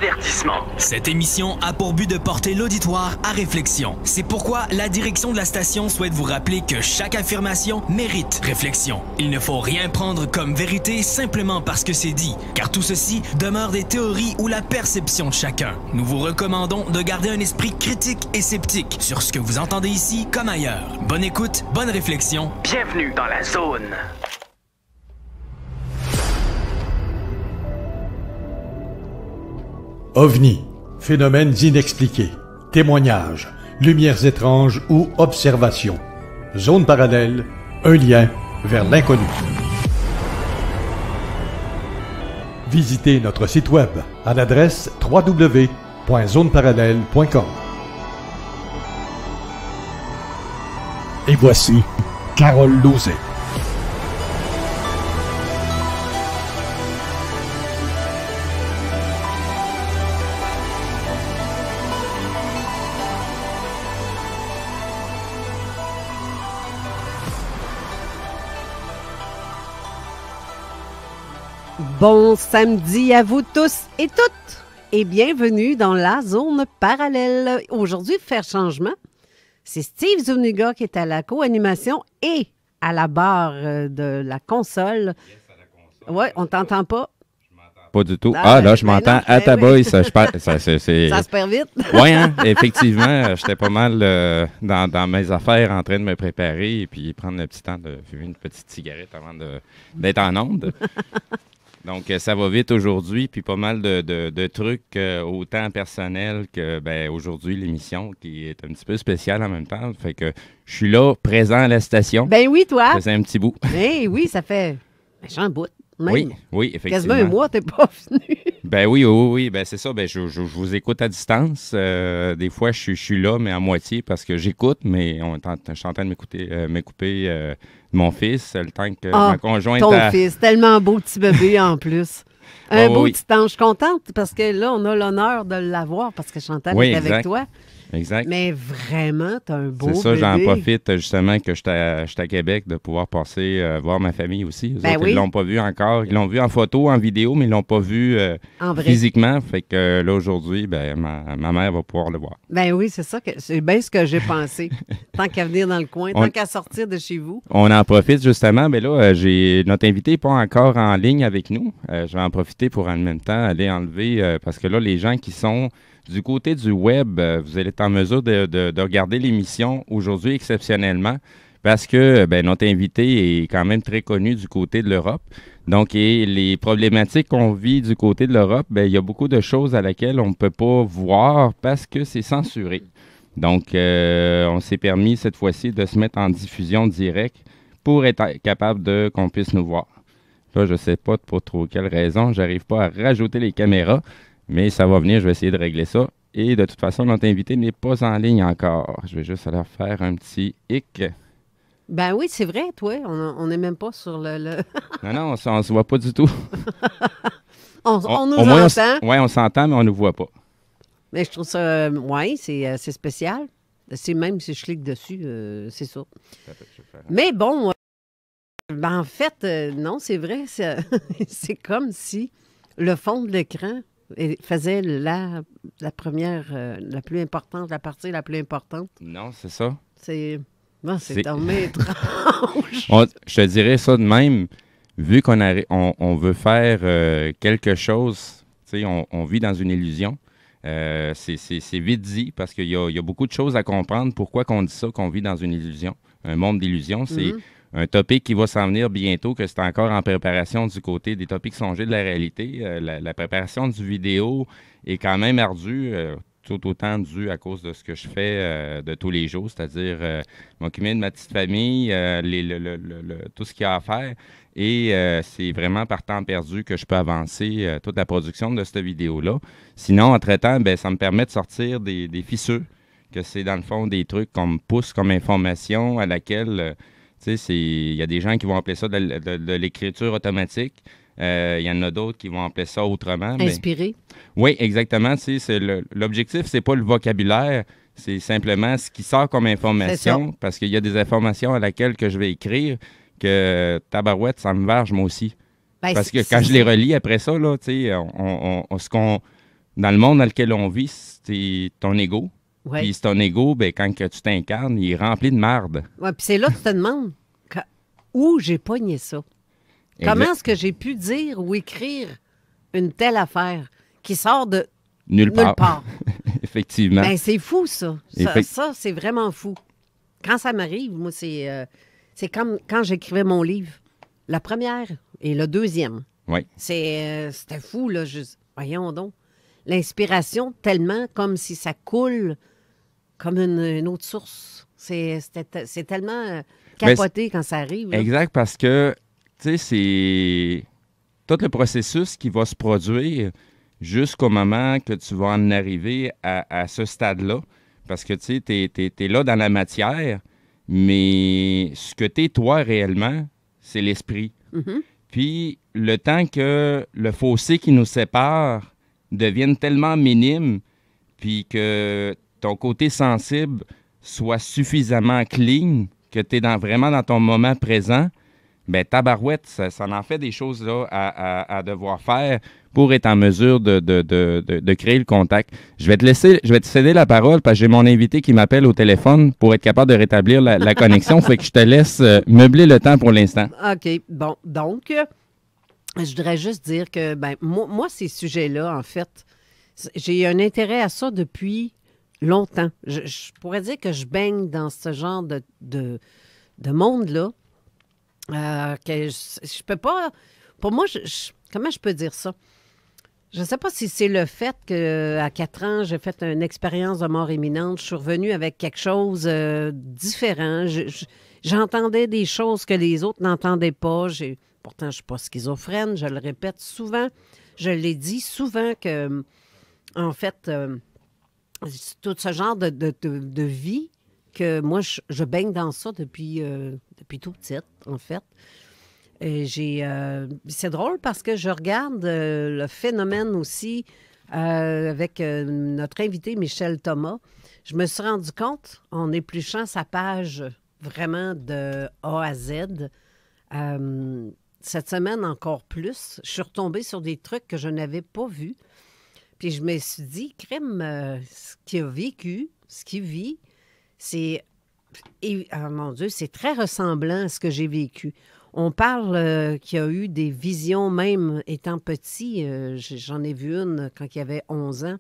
Avertissement. Cette émission a pour but de porter l'auditoire à réflexion. C'est pourquoi la direction de la station souhaite vous rappeler que chaque affirmation mérite réflexion. Il ne faut rien prendre comme vérité simplement parce que c'est dit, car tout ceci demeure des théories ou la perception de chacun. Nous vous recommandons de garder un esprit critique et sceptique sur ce que vous entendez ici comme ailleurs. Bonne écoute, bonne réflexion. Bienvenue dans la zone. OVNI, phénomènes inexpliqués, témoignages, lumières étranges ou observations. Zone parallèle, un lien vers l'inconnu. Visitez notre site web à l'adresse www.zoneparallèle.com. Et voici Carole Lauzet. Bon samedi à vous tous et toutes et bienvenue dans la zone parallèle. Aujourd'hui, faire changement, c'est Steve Zuniga qui est à la co-animation et à la barre de la console. Oui, on t'entend pas? Pas du tout. Ah, là, je m'entends à ta boy. Ça se perd vite. Oui, hein, effectivement. J'étais pas mal dans mes affaires en train de me préparer et puis prendre le petit temps de fumer une petite cigarette avant d'être en onde. Donc, ça va vite aujourd'hui, puis pas mal de trucs, autant personnels que, aujourd'hui, l'émission qui est un petit peu spéciale en même temps. Fait que je suis là, présent à la station. Ben oui, toi. Ça fait un petit bout. Ben oui, ça fait un bout. Même. Oui, effectivement. Quasiment un mois, t'es pas venu. Ben oui, ben c'est ça. Ben je vous écoute à distance. Des fois, je suis là, mais à moitié parce que j'écoute, mais je suis en train de m'occuper mon fils, le temps que ma conjointe... Ton fils, tellement beau petit bébé en plus. Un beau petit ange. Je suis contente parce que là, on a l'honneur de l'avoir parce que Chantal est avec toi. Exact. Mais vraiment, t'as un beau bébé. C'est ça, j'en profite justement que je suis à Québec de pouvoir passer voir ma famille aussi. Eux autres, ils l'ont pas vu encore. Ils l'ont vu en photo, en vidéo, mais ils l'ont pas vu physiquement. Fait que là, aujourd'hui, ma mère va pouvoir le voir. Ben oui, c'est ça. C'est bien ce que j'ai pensé. Tant qu'à venir dans le coin, tant qu'à sortir de chez vous. On en profite justement. Mais là, notre invité n'est pas encore en ligne avec nous. Je vais en profiter pour en même temps aller enlever, parce que là, les gens qui sont... Du côté du web, vous allez être en mesure de regarder l'émission aujourd'hui exceptionnellement parce que notre invité est quand même très connu du côté de l'Europe. Donc, et les problématiques qu'on vit du côté de l'Europe, il y a beaucoup de choses à laquelle on ne peut pas voir parce que c'est censuré. Donc, on s'est permis cette fois-ci de se mettre en diffusion directe pour être capable qu'on puisse nous voir. Là, je ne sais pas pour trop quelle raison, j'arrive pas à rajouter les caméras. Mais ça va venir, je vais essayer de régler ça. Et de toute façon, notre invité n'est pas en ligne encore. Je vais juste aller faire un petit hic. Ben oui, c'est vrai, toi. On n'est même pas sur le... Non, on ne se voit pas du tout. on nous entend. Oui, on s'entend, mais on ne nous voit pas. Mais je trouve ça... oui, c'est spécial. C'est même si je clique dessus, c'est ça. Mais bon, en fait, non, c'est vrai. C'est comme si le fond de l'écran... faisait la première, la plus importante, la partie la plus importante. Non, c'est ça. C'est tellement étrange. Je te dirais ça de même, vu on veut faire quelque chose, tu sais, on vit dans une illusion. C'est vite dit parce qu'il y a beaucoup de choses à comprendre. Pourquoi qu'on dit ça, qu'on vit dans une illusion, un monde d'illusion, c'est... Un topic qui va s'en venir bientôt, que c'est encore en préparation du côté des topics songés de la réalité. La préparation du vidéo est quand même ardue, tout autant due à cause de ce que je fais de tous les jours, c'est-à-dire m'occuper de ma petite famille, tout ce qu'il y a à faire. Et c'est vraiment par temps perdu que je peux avancer toute la production de cette vidéo-là. Sinon, entre-temps, ça me permet de sortir des fissures, que c'est dans le fond des trucs qu'on me pousse comme information à laquelle... Tu sais, il y a des gens qui vont appeler ça de l'écriture automatique. Il y en a d'autres qui vont appeler ça autrement. Inspiré. Oui, exactement. L'objectif, c'est pas le vocabulaire, c'est simplement ce qui sort comme information. Parce qu'il y a des informations à laquelle que je vais écrire que tabarouette, ça me varge moi aussi. Parce que quand je les relis après ça, là, tu sais, dans le monde dans lequel on vit, c'est ton ego. Ouais. Puis ton ego, ben, quand que tu t'incarnes, il est rempli de marde. Ouais, puis c'est là que tu te demandes où j'ai pogné ça. Comment est-ce que j'ai pu dire ou écrire une telle affaire qui sort de Nulle part. Effectivement. Ben, c'est fou, ça. Ça, c'est vraiment fou. Quand ça m'arrive, moi, c'est comme quand j'écrivais mon livre. La première et le deuxième. Oui. C'était fou, là. Voyons donc. L'inspiration, tellement comme si ça coule comme une autre source. C'est tellement capoté quand ça arrive. Là. Exact, parce que, tu sais, c'est tout le processus qui va se produire jusqu'au moment que tu vas en arriver à ce stade-là. Parce que, tu sais, t'es là dans la matière, mais ce que t'es toi réellement, c'est l'esprit. Mm-hmm. Puis, le temps que le fossé qui nous sépare devienne tellement minime, puis que ton côté sensible soit suffisamment clean, que tu es vraiment dans ton moment présent, bien, tabarouette, ça en fait des choses là, à devoir faire pour être en mesure de créer le contact. Je vais te céder la parole parce que j'ai mon invité qui m'appelle au téléphone pour être capable de rétablir la connexion. Fait que je te laisse meubler le temps pour l'instant. OK. Bon, donc, je voudrais juste dire que, ben, moi, ces sujets-là, en fait, j'ai un intérêt à ça depuis longtemps. Je pourrais dire que je baigne dans ce genre de monde-là. Que je peux pas... Pour moi, comment je peux dire ça? Je ne sais pas si c'est le fait qu'à 4 ans, j'ai fait une expérience de mort imminente. Je suis revenue avec quelque chose de différent. J'entendais des choses que les autres n'entendaient pas. Pourtant, je ne suis pas schizophrène, je le répète souvent. Je l'ai dit souvent que, en fait, tout ce genre de vie, que moi, je baigne dans ça depuis tout petite, en fait. C'est drôle parce que je regarde le phénomène aussi avec notre invité Michel Thomas. Je me suis rendu compte, en épluchant sa page vraiment de A à Z, cette semaine encore plus, je suis retombée sur des trucs que je n'avais pas vus. Puis je me suis dit, crème, ce qu'il a vécu, ce qu'il vit, c'est... mon Dieu, c'est très ressemblant à ce que j'ai vécu. On parle qu'il y a eu des visions, même étant petit. J'en ai vu une quand il avait 11 ans.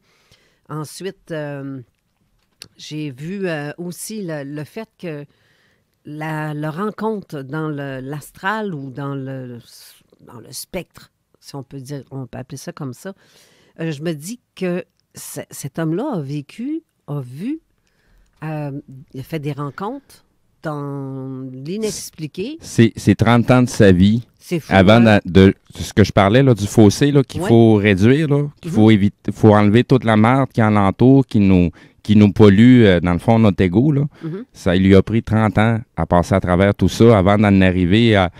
Ensuite, j'ai vu aussi le fait que la rencontre dans l'astral ou dans le spectre, si on peut dire, on peut appeler ça comme ça, je me dis que cet homme-là a vécu, a vu, il a fait des rencontres dans l'inexpliqué. C'est 30 ans de sa vie. C'est fou. Avant de ce que je parlais là, du fossé là, qu'il faut réduire, là, qu'il faut éviter, faut enlever toute la merde qui l'entoure, qui nous pollue, dans le fond, notre ego. Là. Ça lui a pris 30 ans à passer à travers tout ça avant d'en arriver à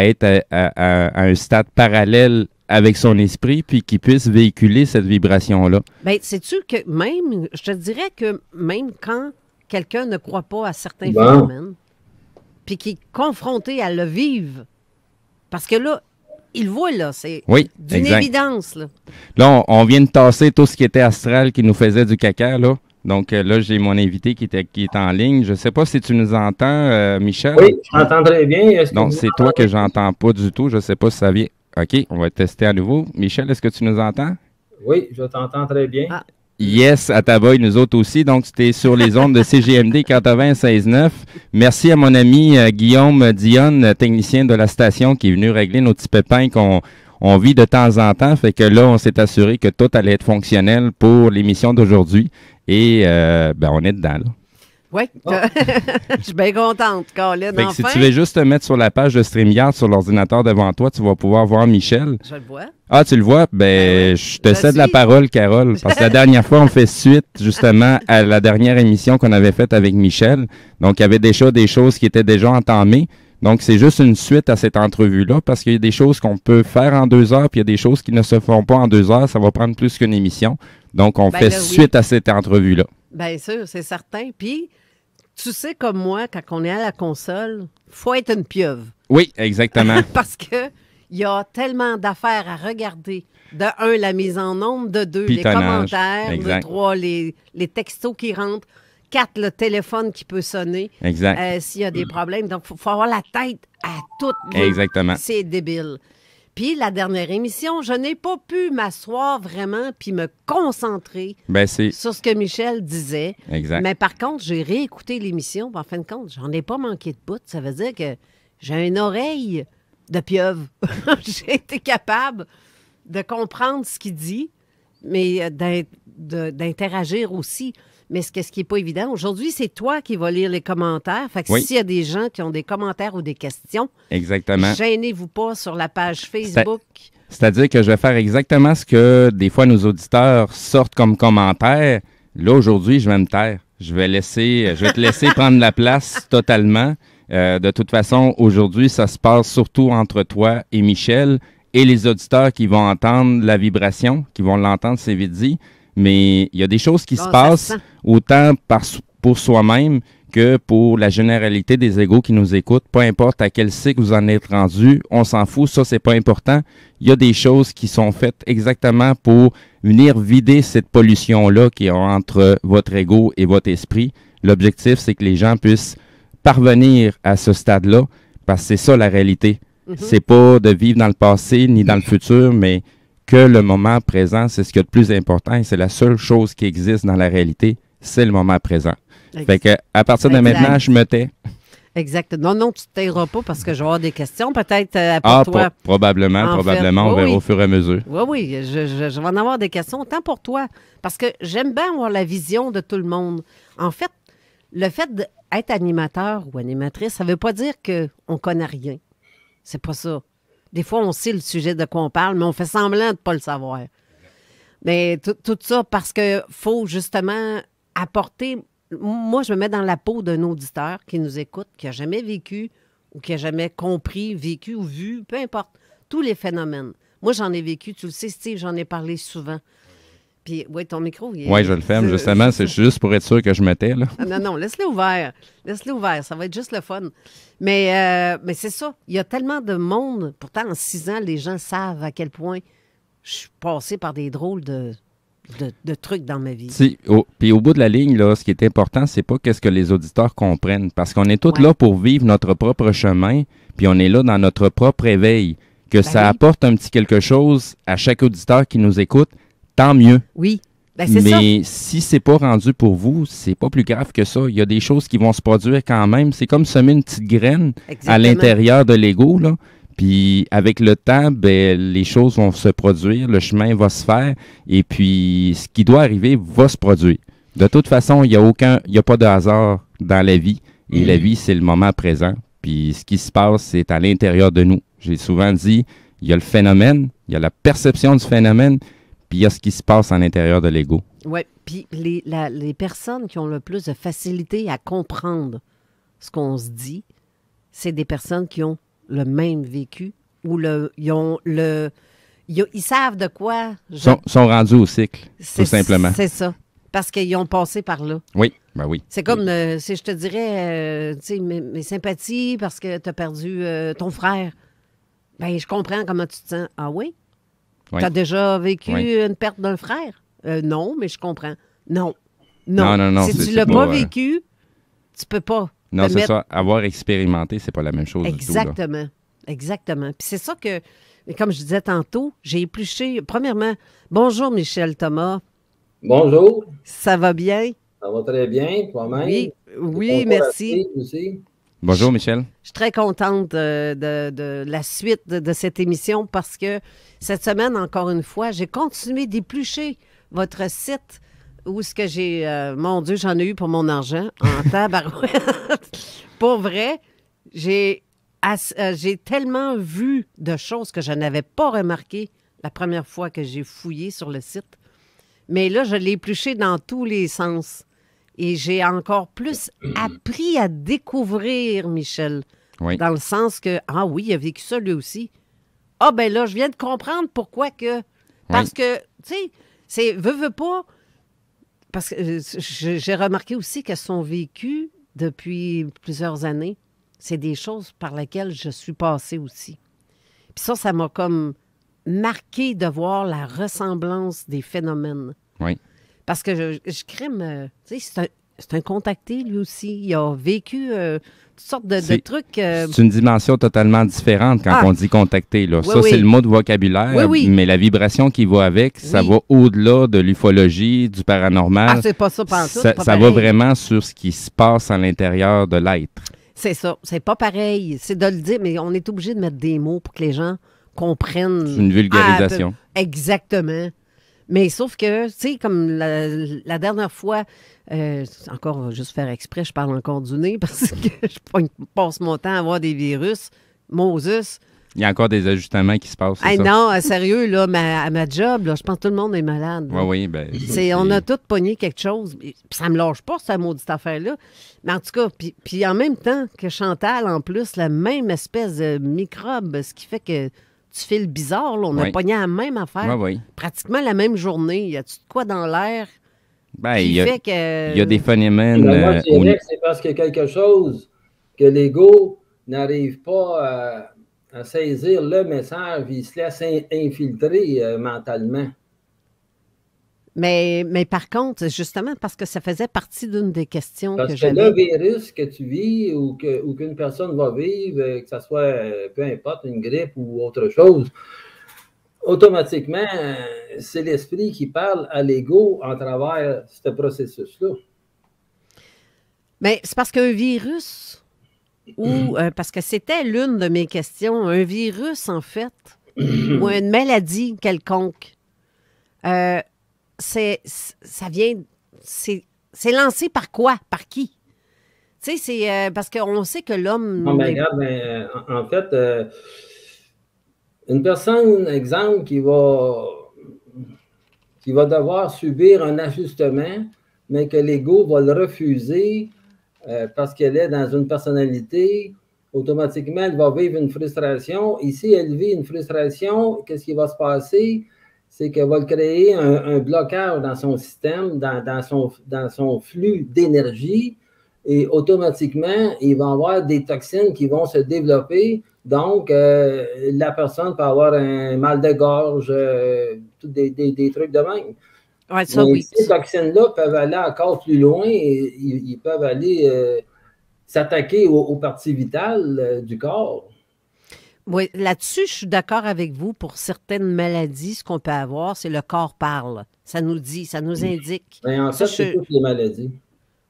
être à un stade parallèle avec son esprit, puis qu'il puisse véhiculer cette vibration-là. Bien, sais-tu que même, je te dirais que même quand quelqu'un ne croit pas à certains phénomènes, puis qui est confronté à le vivre, parce que là, il voit, là, c'est d'une évidence. Là, on vient de tasser tout ce qui était astral qui nous faisait du caca, là. Donc là, j'ai mon invité qui est en ligne. Je ne sais pas si tu nous entends, Michel. Oui, je t'entends très bien. Donc, c'est toi que j'entends pas du tout. Je ne sais pas si ça vient... OK, on va tester à nouveau. Michel, est-ce que tu nous entends? Oui, je t'entends très bien. Ah. Yes, à ta boy, nous autres aussi. Donc, tu es sur les ondes de CGMD 96.9. Merci à mon ami Guillaume Dionne, technicien de la station, qui est venu régler nos petits pépins qu'on vit de temps en temps. Fait que là, on s'est assuré que tout allait être fonctionnel pour l'émission d'aujourd'hui. Et on est dedans, là. Oui, je suis bien contente, Colin. Fait que enfin. si tu veux juste te mettre sur la page de StreamYard sur l'ordinateur devant toi, tu vas pouvoir voir Michel. Je le vois. Ah, tu le vois? Ben, je te cède la parole, Carole, parce que la dernière fois, on fait suite, justement, à la dernière émission qu'on avait faite avec Michel. Donc, il y avait déjà des choses qui étaient déjà entamées. Donc, c'est juste une suite à cette entrevue-là, parce qu'il y a des choses qu'on peut faire en 2 heures, puis il y a des choses qui ne se font pas en 2 heures. Ça va prendre plus qu'une émission. Donc, on fait suite à cette entrevue-là. Bien sûr, c'est certain. Puis, tu sais, comme moi, quand on est à la console, il faut être une pieuvre. Oui, exactement. Parce que il y a tellement d'affaires à regarder, De un, la mise en onde. De deux, les Pitonnage. commentaires. Exact. De trois, les textos qui rentrent. 4, le téléphone qui peut sonner. Exact. S'il y a des problèmes. Donc, il faut avoir la tête à toutes les... Exactement. C'est débile. Puis, la dernière émission, je n'ai pas pu m'asseoir vraiment puis me concentrer Ben, c'est sur ce que Michel disait. exact. Mais par contre, j'ai réécouté l'émission. En fin de compte, j'en ai pas manqué de bout. Ça veut dire que j'ai une oreille de pieuvre. J'ai été capable de comprendre ce qu'il dit, mais d'interagir aussi. Mais ce qui n'est pas évident, aujourd'hui, c'est toi qui vas lire les commentaires. Fait que Oui. s'il y a des gens qui ont des commentaires ou des questions, Exactement. gênez-vous pas sur la page Facebook. C'est-à-dire que je vais faire exactement ce que des fois nos auditeurs sortent comme commentaire. Là, aujourd'hui, je vais me taire. Je vais te laisser prendre la place totalement. De toute façon, aujourd'hui, ça se passe surtout entre toi et Michel et les auditeurs qui vont entendre la vibration, qui vont l'entendre, c'est vite dit. Mais il y a des choses qui Bon, se ça passent se sent. autant pour soi-même que pour la généralité des égos qui nous écoutent. Peu importe à quel cycle vous en êtes rendu, on s'en fout, ça, c'est pas important. Il y a des choses qui sont faites exactement pour venir vider cette pollution-là qui est entre votre ego et votre esprit. L'objectif, c'est que les gens puissent parvenir à ce stade-là, parce que c'est ça la réalité. C'est pas de vivre dans le passé ni dans le futur, mais que le moment présent, c'est ce qui est le plus important et c'est la seule chose qui existe dans la réalité, c'est le moment présent. Fait que à partir de Exact. maintenant, je me tais. Exact. Non, tu ne tairas pas parce que je vais avoir des questions peut-être pour toi. Probablement, En fait, on verra oui. au fur et à mesure. Oui, oui, je vais en avoir des questions, autant pour toi, parce que j'aime bien avoir la vision de tout le monde. En fait, le fait d'être animateur ou animatrice, ça ne veut pas dire qu'on ne connaît rien. C'est pas ça. Des fois, on sait le sujet de quoi on parle, mais on fait semblant de ne pas le savoir. Mais tout ça parce qu'il faut justement apporter... Moi, je me mets dans la peau d'un auditeur qui nous écoute, qui n'a jamais vécu ou qui n'a jamais compris, vécu ou vu, peu importe, tous les phénomènes. Moi, j'en ai vécu, tu le sais, Steve, j'en ai parlé souvent. Puis, oui, ton micro... Oui, je le ferme, justement. C'est juste pour être sûr que je me tais, là. Non, laisse-le ouvert. Laisse-le ouvert, ça va être juste le fun. Mais c'est ça, il y a tellement de monde. Pourtant, en 6 ans, les gens savent à quel point je suis passée par des drôles de trucs dans ma vie. Puis au bout de la ligne, là, ce qui est important, c'est pas qu'est-ce que les auditeurs comprennent. Parce qu'on est tous Ouais. là pour vivre notre propre chemin, puis on est là dans notre propre éveil. Que ça oui. apporte un petit quelque chose à chaque auditeur qui nous écoute, tant mieux. Oui, ben c'est ça. Mais si c'est pas rendu pour vous, c'est pas plus grave que ça. Il y a des choses qui vont se produire quand même. C'est comme semer une petite graine à Exactement. l'intérieur de l'ego, là. Puis avec le temps, ben, les choses vont se produire, le chemin va se faire, et puis ce qui doit arriver va se produire. De toute façon, il n'y a pas de hasard dans la vie. Et la vie, c'est le moment présent. Puis ce qui se passe, c'est à l'intérieur de nous. J'ai souvent dit, il y a le phénomène, il y a la perception du phénomène, puis il y a ce qui se passe à l'intérieur de l'ego. Oui, puis les personnes qui ont le plus de facilité à comprendre ce qu'on se dit, c'est des personnes qui ont le même vécu ou ils savent de quoi. Sont rendus au cycle, tout simplement. C'est ça. Parce qu'ils ont passé par là. Oui, ben oui. C'est comme si je te dirais, tu sais, mes sympathies parce que tu as perdu ton frère. Ben, je comprends comment tu te sens. Ah oui? Oui. Tu as déjà vécu Oui. une perte d'un frère? Non, mais je comprends. Non. Non, Si c'est- tu c'est l'as pas, pas vécu, tu peux pas. Non, te c'est mettre- ça. Avoir expérimenté, c'est pas la même chose du tout. Là. Exactement. Exactement. Puis c'est ça que, mais comme je disais tantôt, j'ai épluché. Premièrement, bonjour Michel Thomas. Bonjour, Ça va bien? ça va très bien, toi-même? Oui, oui, Bonjour à merci. Steve aussi. Bonjour, Michel. Je suis très contente de la suite de cette émission parce que cette semaine, encore une fois, j'ai continué d'éplucher votre site où ce que j'ai... mon Dieu, j'en ai eu pour mon argent en tabarouette. Pour vrai, j'ai tellement vu de choses que je n'avais pas remarquées la première fois que j'ai fouillé sur le site. Mais là, je l'ai épluché dans tous les sens. Et j'ai encore plus appris à découvrir Michel. Oui. Dans le sens que, ah oui, il a vécu ça lui aussi. Ah ben là, je viens de comprendre pourquoi que... Parce que, tu sais, c'est veux pas... Parce que j'ai remarqué aussi que son vécu depuis plusieurs années, c'est des choses par lesquelles je suis passée aussi. Puis ça m'a comme marqué de voir la ressemblance des phénomènes. Oui. Parce que je crime, tu sais, c'est un contacté, lui aussi. Il a vécu toutes sortes de trucs. C'est une dimension totalement différente quand on dit contacter. Là. Oui, ça, c'est le mot de vocabulaire, mais la vibration qui va avec, ça va au-delà de l'ufologie, du paranormal. Ah, c'est pas ça, pantoute, ça va vraiment sur ce qui se passe à l'intérieur de l'être. C'est ça. C'est pas pareil. C'est de le dire, mais on est obligé de mettre des mots pour que les gens comprennent. C'est une vulgarisation. Exactement. Mais sauf que, tu sais, comme la dernière fois, encore, juste faire exprès, je parle encore du nez parce que je passe mon temps à avoir des virus. Moses. Il y a encore des ajustements qui se passent. Hey, non, sérieux, là, à ma job, là, je pense que tout le monde est malade. Oui, ben. On a tous pogné quelque chose. Puis ça me lâche pas, cette maudite affaire-là. Mais en tout cas, puis en même temps que Chantal, en plus, la même espèce de microbe, ce qui fait que tu files bizarre, là. On a pogné la même affaire. Pratiquement la même journée. Y a-tu de quoi dans l'air? Ben, il y a des phénomènes. Moi, je dirais que c'est parce qu'il y a quelque chose que l'ego n'arrive pas à saisir le message, il se laisse infiltrer mentalement. Mais par contre, justement, parce que ça faisait partie d'une des questions que j'avais. Parce que le virus que tu vis ou qu'une personne va vivre, que ce soit, peu importe, une grippe ou autre chose, automatiquement, c'est l'esprit qui parle à l'ego en travers ce processus-là. Mais c'est parce qu'un virus, ou parce que c'était l'une de mes questions, un virus, en fait, ou une maladie quelconque, ça vient, c'est lancé par quoi? Par qui? Tu sais, c'est parce qu'on sait que l'homme... Non, mais regarde, en fait, une personne, exemple, qui va devoir subir un ajustement, mais que l'ego va le refuser parce qu'elle est dans une personnalité, automatiquement, elle va vivre une frustration. Ici, elle vit une frustration. Qu'est-ce qui va se passer? C'est qu'elle va créer un blocage dans son système, dans son flux d'énergie, et automatiquement, il va y avoir des toxines qui vont se développer. Donc, la personne peut avoir un mal de gorge, des trucs de même. Ouais, ça, oui. Ces toxines-là peuvent aller encore plus loin et ils peuvent aller s'attaquer aux parties vitales du corps. Oui, là-dessus, je suis d'accord avec vous. Pour certaines maladies, ce qu'on peut avoir, c'est le corps parle. Ça nous dit, ça nous indique. Mais en fait, c'est toutes les maladies.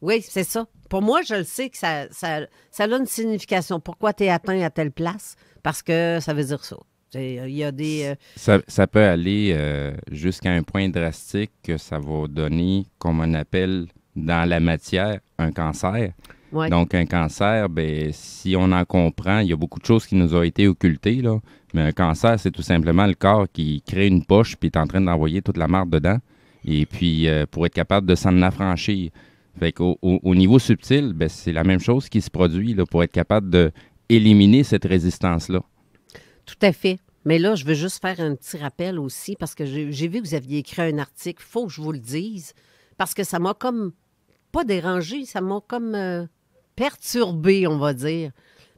Oui, c'est ça. Pour moi, je le sais que ça a une signification. Pourquoi tu es atteint à telle place? Parce que ça veut dire ça. Il y a des... Ça peut aller jusqu'à un point drastique que ça va donner, comme on appelle dans la matière, un cancer. Ouais. Donc, un cancer, ben, si on en comprend, il y a beaucoup de choses qui nous ont été occultées, là. Mais un cancer, c'est tout simplement le corps qui crée une poche puis est en train d'envoyer toute la marde dedans. Et puis, pour être capable de s'en affranchir. Fait qu'au niveau subtil, ben, c'est la même chose qui se produit là, pour être capable d'éliminer cette résistance-là. Tout à fait. Mais là, je veux juste faire un petit rappel aussi parce que j'ai vu que vous aviez écrit un article. Il faut que je vous le dise parce que ça m'a comme pas dérangé, ça m'a comme perturbé, on va dire.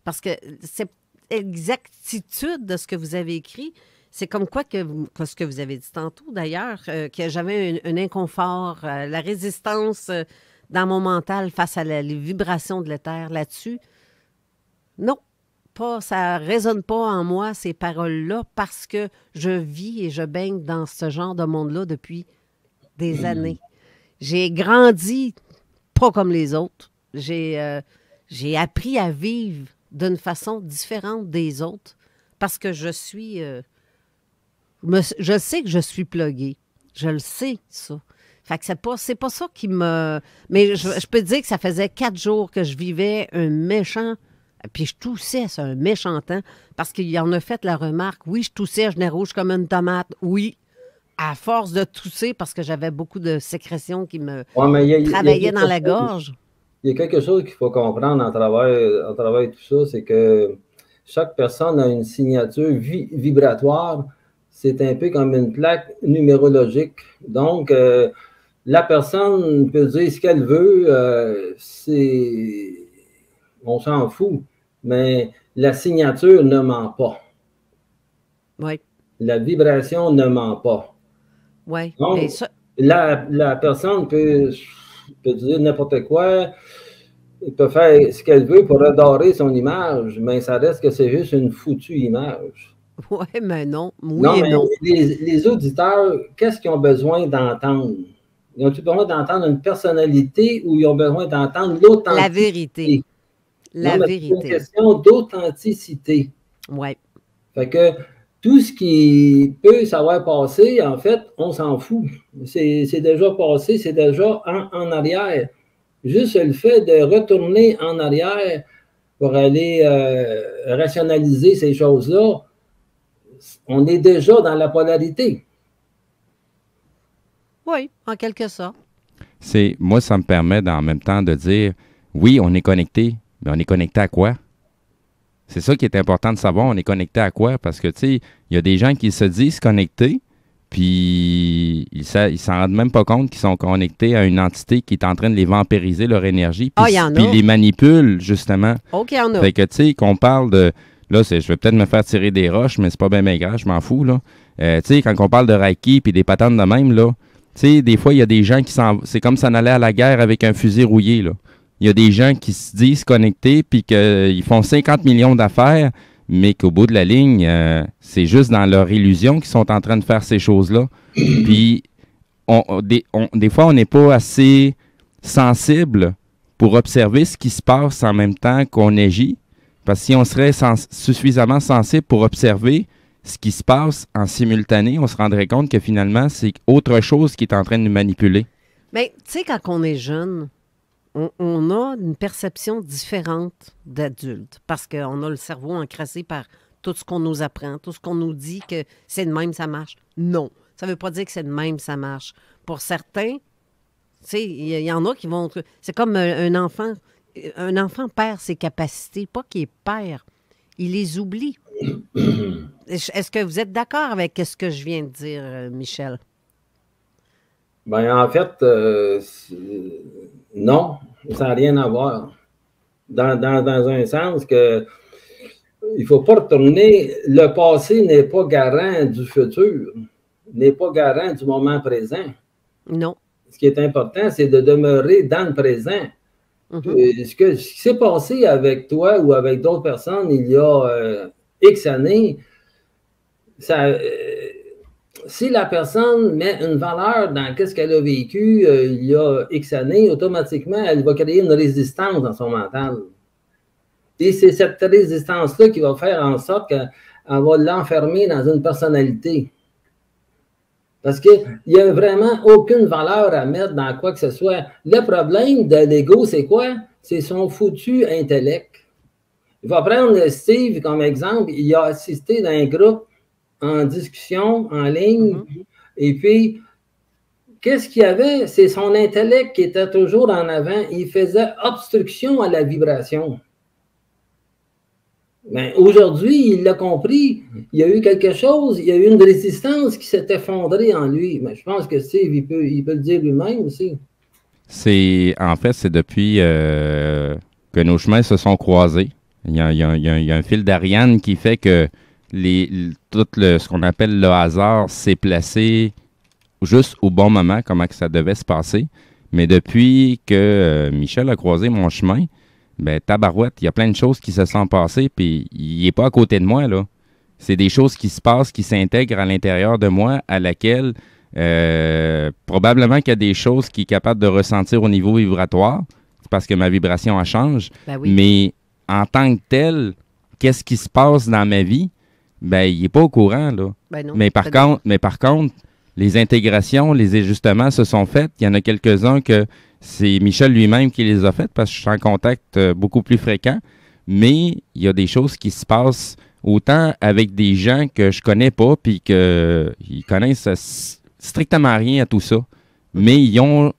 Parce que cette exactitude de ce que vous avez écrit, c'est comme quoi que ce que vous avez dit tantôt d'ailleurs, que j'avais un inconfort, la résistance dans mon mental face à les vibrations de l'éther là-dessus. Non. Ça ne résonne pas en moi, ces paroles-là, parce que je vis et je baigne dans ce genre de monde-là depuis des années. J'ai grandi pas comme les autres. J'ai appris à vivre d'une façon différente des autres parce que je suis... je sais que je suis pluguée. Je le sais, ça. Fait que c'est pas ça qui me... Mais je peux te dire que ça faisait 4 jours que je vivais un méchant... Puis je toussais, c'est un méchant temps, parce qu'il en a fait la remarque. Oui, je toussais, je venais rouge comme une tomate. Oui, à force de tousser, parce que j'avais beaucoup de sécrétions qui me travaillaient dans la gorge. Il y a quelque chose qu'il faut comprendre en travers tout ça, c'est que chaque personne a une signature vibratoire. C'est un peu comme une plaque numérologique. Donc, la personne peut dire ce qu'elle veut. On s'en fout. Mais la signature ne ment pas. Oui. La vibration ne ment pas. Oui. Donc, la personne peut dire n'importe quoi, elle peut faire ce qu'elle veut pour redorer son image, mais ça reste que c'est juste une foutue image. Oui, mais non. Oui non, et mais non. Les auditeurs, qu'est-ce qu'ils ont besoin d'entendre? Ils ont-ils besoin d'entendre une personnalité ou ils ont besoin d'entendre l'authenticité? La vérité. La vérité. C'est une question d'authenticité. Oui. Fait que tout ce qui peut savoir passer, en fait, on s'en fout. C'est déjà passé, c'est déjà en arrière. Juste le fait de retourner en arrière pour aller rationaliser ces choses-là, on est déjà dans la polarité. Oui, en quelque sorte. Moi, ça me permet en même temps de dire, oui, on est connecté, mais on est connecté à quoi? C'est ça qui est important de savoir, on est connecté à quoi? Parce que, tu sais, il y a des gens qui se disent connectés, puis ils s'en rendent même pas compte qu'ils sont connectés à une entité qui est en train de les vampiriser leur énergie, puis les manipule, justement. OK, il y en a. Fait que, tu sais, qu'on parle de... Là, je vais peut-être me faire tirer des roches, mais c'est pas bien grave, je m'en fous, là. Tu sais, quand on parle de Reiki puis des patentes de même, là, tu sais, des fois, il y a des gens qui c'est comme s'en aller à la guerre avec un fusil rouillé, là. Il y a des gens qui se disent connectés puis qu'ils font 50 millions d'affaires, mais qu'au bout de la ligne, c'est juste dans leur illusion qu'ils sont en train de faire ces choses-là. Puis, des fois, on n'est pas assez sensible pour observer ce qui se passe en même temps qu'on agit. Parce que si on serait suffisamment sensible pour observer ce qui se passe en simultané, on se rendrait compte que finalement, c'est autre chose qui est en train de nous manipuler. Bien, tu sais, quand on est jeune, on a une perception différente d'adulte parce qu'on a le cerveau encrassé par tout ce qu'on nous apprend, tout ce qu'on nous dit que c'est de même, ça marche. Non, ça ne veut pas dire que c'est de même, ça marche. Pour certains, tu sais, il y en a qui vont... C'est comme un enfant. Un enfant perd ses capacités, pas qu'il perd, il les oublie. Est-ce que vous êtes d'accord avec ce que je viens de dire, Michel? Ben, en fait, non, ça n'a rien à voir. Dans un sens que il ne faut pas retourner. Le passé n'est pas garant du futur, n'est pas garant du moment présent. Non. Ce qui est important, c'est de demeurer dans le présent. Ce qui s'est passé avec toi ou avec d'autres personnes il y a X années, si la personne met une valeur dans ce qu'elle a vécu il y a X années, automatiquement, elle va créer une résistance dans son mental. Et c'est cette résistance-là qui va faire en sorte qu'elle va l'enfermer dans une personnalité. Parce qu'il n'y a vraiment aucune valeur à mettre dans quoi que ce soit. Le problème de l'ego, c'est quoi? C'est son foutu intellect. Il va prendre Steve comme exemple. Il a assisté dans un groupe en discussion, en ligne. Et puis, qu'est-ce qu'il y avait? C'est son intellect qui était toujours en avant. Il faisait obstruction à la vibration. Mais aujourd'hui, il l'a compris. Il y a eu quelque chose, il y a eu une résistance qui s'est effondrée en lui. Mais je pense que Steve, il peut le dire lui-même aussi. En fait, c'est depuis que nos chemins se sont croisés. Il y a un fil d'Ariane qui fait que ce qu'on appelle le hasard s'est placé juste au bon moment, comment que ça devait se passer. Mais depuis que Michel a croisé mon chemin, ben tabarouette, il y a plein de choses qui se sont passées, puis il n'est pas à côté de moi, là. C'est des choses qui se passent, qui s'intègrent à l'intérieur de moi, à laquelle probablement qu'il y a des choses qu'il est capable de ressentir au niveau vibratoire, c'est parce que ma vibration, elle change. Ben oui. Mais en tant que tel, qu'est-ce qui se passe dans ma vie? Ben, il n'est pas au courant, là. Ben non, mais par contre, les intégrations, les ajustements se sont faits. Il y en a quelques-uns que c'est Michel lui-même qui les a faites parce que je suis en contact beaucoup plus fréquent. Mais il y a des choses qui se passent autant avec des gens que je connais pas puis qu'ils connaissent strictement rien à tout ça. Mais ils ont